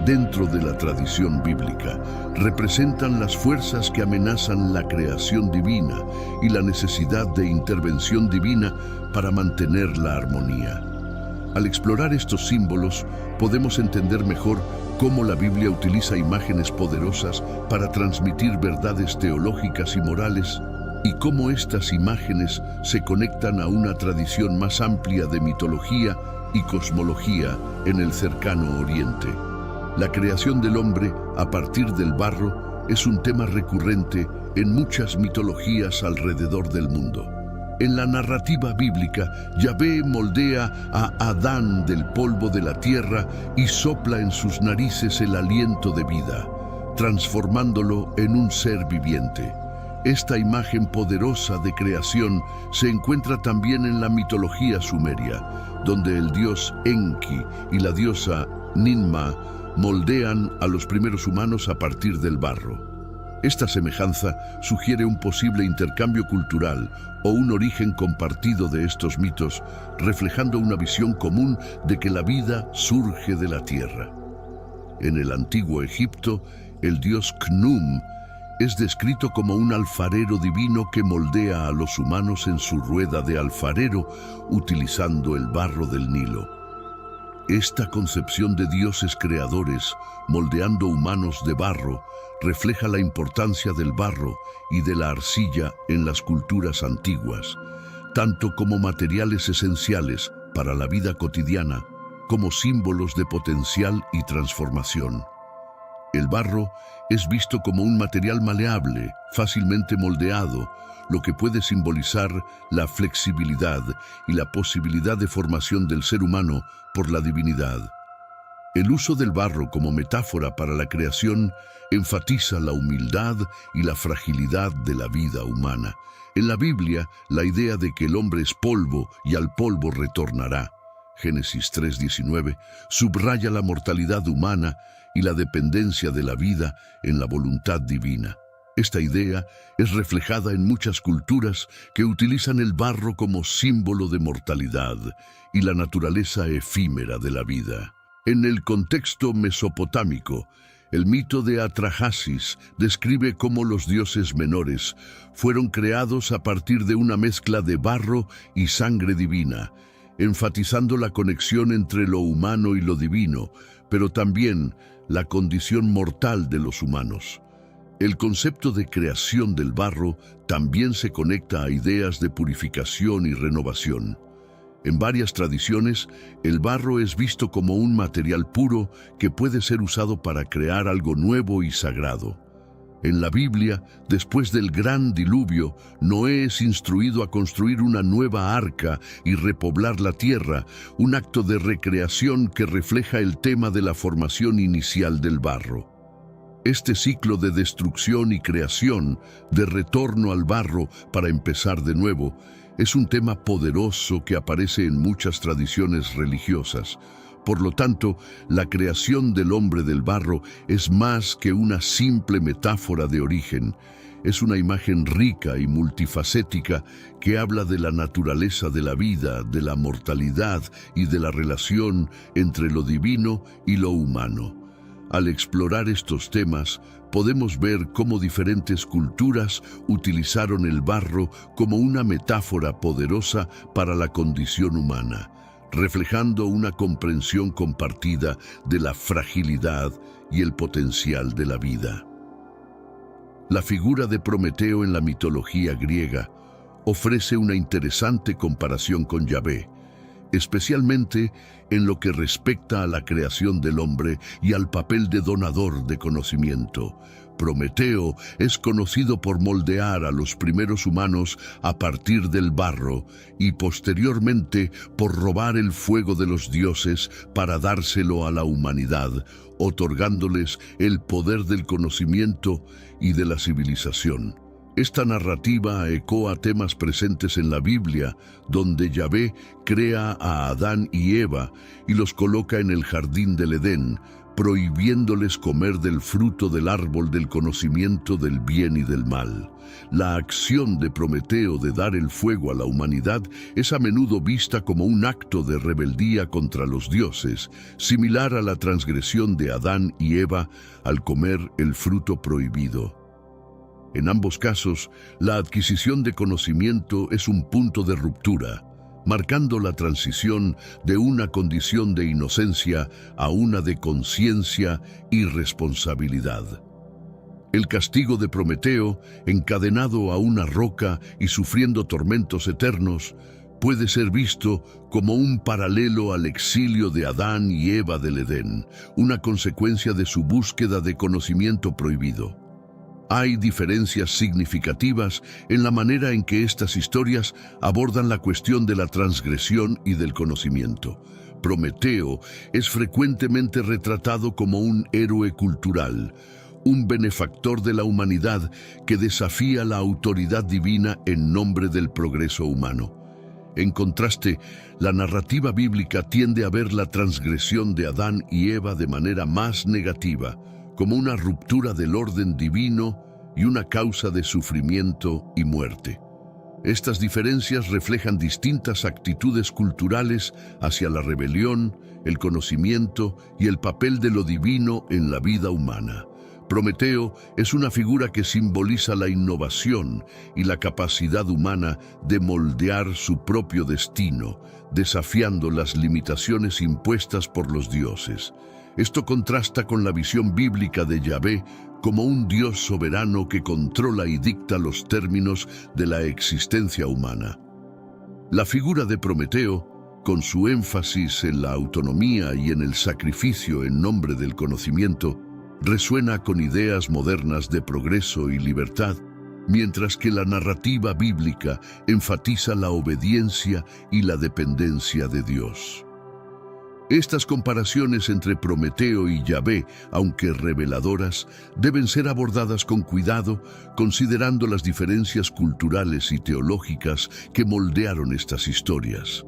dentro de la tradición bíblica. Representan las fuerzas que amenazan la creación divina y la necesidad de intervención divina para mantener la armonía. Al explorar estos símbolos, podemos entender mejor cómo la Biblia utiliza imágenes poderosas para transmitir verdades teológicas y morales, y cómo estas imágenes se conectan a una tradición más amplia de mitología y cosmología en el cercano Oriente. La creación del hombre a partir del barro es un tema recurrente en muchas mitologías alrededor del mundo. En la narrativa bíblica, Yahvé moldea a Adán del polvo de la tierra y sopla en sus narices el aliento de vida, transformándolo en un ser viviente. Esta imagen poderosa de creación se encuentra también en la mitología sumeria, donde el dios Enki y la diosa Ninma moldean a los primeros humanos a partir del barro. Esta semejanza sugiere un posible intercambio cultural o un origen compartido de estos mitos, reflejando una visión común de que la vida surge de la tierra. En el antiguo Egipto, el dios Khnum es descrito como un alfarero divino que moldea a los humanos en su rueda de alfarero utilizando el barro del Nilo. Esta concepción de dioses creadores, moldeando humanos de barro, refleja la importancia del barro y de la arcilla en las culturas antiguas, tanto como materiales esenciales para la vida cotidiana, como símbolos de potencial y transformación. El barro es visto como un material maleable, fácilmente moldeado, lo que puede simbolizar la flexibilidad y la posibilidad de formación del ser humano por la divinidad. El uso del barro como metáfora para la creación enfatiza la humildad y la fragilidad de la vida humana. En la Biblia, la idea de que el hombre es polvo y al polvo retornará, Génesis 3:19, subraya la mortalidad humana y la dependencia de la vida en la voluntad divina. Esta idea es reflejada en muchas culturas que utilizan el barro como símbolo de mortalidad y la naturaleza efímera de la vida. En el contexto mesopotámico, el mito de Atrahasis describe cómo los dioses menores fueron creados a partir de una mezcla de barro y sangre divina, enfatizando la conexión entre lo humano y lo divino, pero también la condición mortal de los humanos. El concepto de creación del barro también se conecta a ideas de purificación y renovación. En varias tradiciones, el barro es visto como un material puro que puede ser usado para crear algo nuevo y sagrado. En la Biblia, después del gran diluvio, Noé es instruido a construir una nueva arca y repoblar la tierra, un acto de recreación que refleja el tema de la formación inicial del barro. Este ciclo de destrucción y creación, de retorno al barro para empezar de nuevo, es un tema poderoso que aparece en muchas tradiciones religiosas. Por lo tanto, la creación del hombre del barro es más que una simple metáfora de origen. Es una imagen rica y multifacética que habla de la naturaleza de la vida, de la mortalidad y de la relación entre lo divino y lo humano. Al explorar estos temas, podemos ver cómo diferentes culturas utilizaron el barro como una metáfora poderosa para la condición humana, reflejando una comprensión compartida de la fragilidad y el potencial de la vida. La figura de Prometeo en la mitología griega ofrece una interesante comparación con Yahvé, especialmente en lo que respecta a la creación del hombre y al papel de donador de conocimiento. Prometeo es conocido por moldear a los primeros humanos a partir del barro y posteriormente por robar el fuego de los dioses para dárselo a la humanidad, otorgándoles el poder del conocimiento y de la civilización. Esta narrativa ecoa temas presentes en la Biblia, donde Yahvé crea a Adán y Eva y los coloca en el jardín del Edén, prohibiéndoles comer del fruto del árbol del conocimiento del bien y del mal. La acción de Prometeo de dar el fuego a la humanidad es a menudo vista como un acto de rebeldía contra los dioses, similar a la transgresión de Adán y Eva al comer el fruto prohibido. En ambos casos, la adquisición de conocimiento es un punto de ruptura, marcando la transición de una condición de inocencia a una de conciencia y responsabilidad. El castigo de Prometeo, encadenado a una roca y sufriendo tormentos eternos, puede ser visto como un paralelo al exilio de Adán y Eva del Edén, una consecuencia de su búsqueda de conocimiento prohibido. Hay diferencias significativas en la manera en que estas historias abordan la cuestión de la transgresión y del conocimiento. Prometeo es frecuentemente retratado como un héroe cultural, un benefactor de la humanidad que desafía la autoridad divina en nombre del progreso humano. En contraste, la narrativa bíblica tiende a ver la transgresión de Adán y Eva de manera más negativa, como una ruptura del orden divino y una causa de sufrimiento y muerte. Estas diferencias reflejan distintas actitudes culturales hacia la rebelión, el conocimiento y el papel de lo divino en la vida humana. Prometeo es una figura que simboliza la innovación y la capacidad humana de moldear su propio destino, desafiando las limitaciones impuestas por los dioses. Esto contrasta con la visión bíblica de Yahvé como un Dios soberano que controla y dicta los términos de la existencia humana. La figura de Prometeo, con su énfasis en la autonomía y en el sacrificio en nombre del conocimiento, resuena con ideas modernas de progreso y libertad, mientras que la narrativa bíblica enfatiza la obediencia y la dependencia de Dios. Estas comparaciones entre Prometeo y Yahvé, aunque reveladoras, deben ser abordadas con cuidado, considerando las diferencias culturales y teológicas que moldearon estas historias.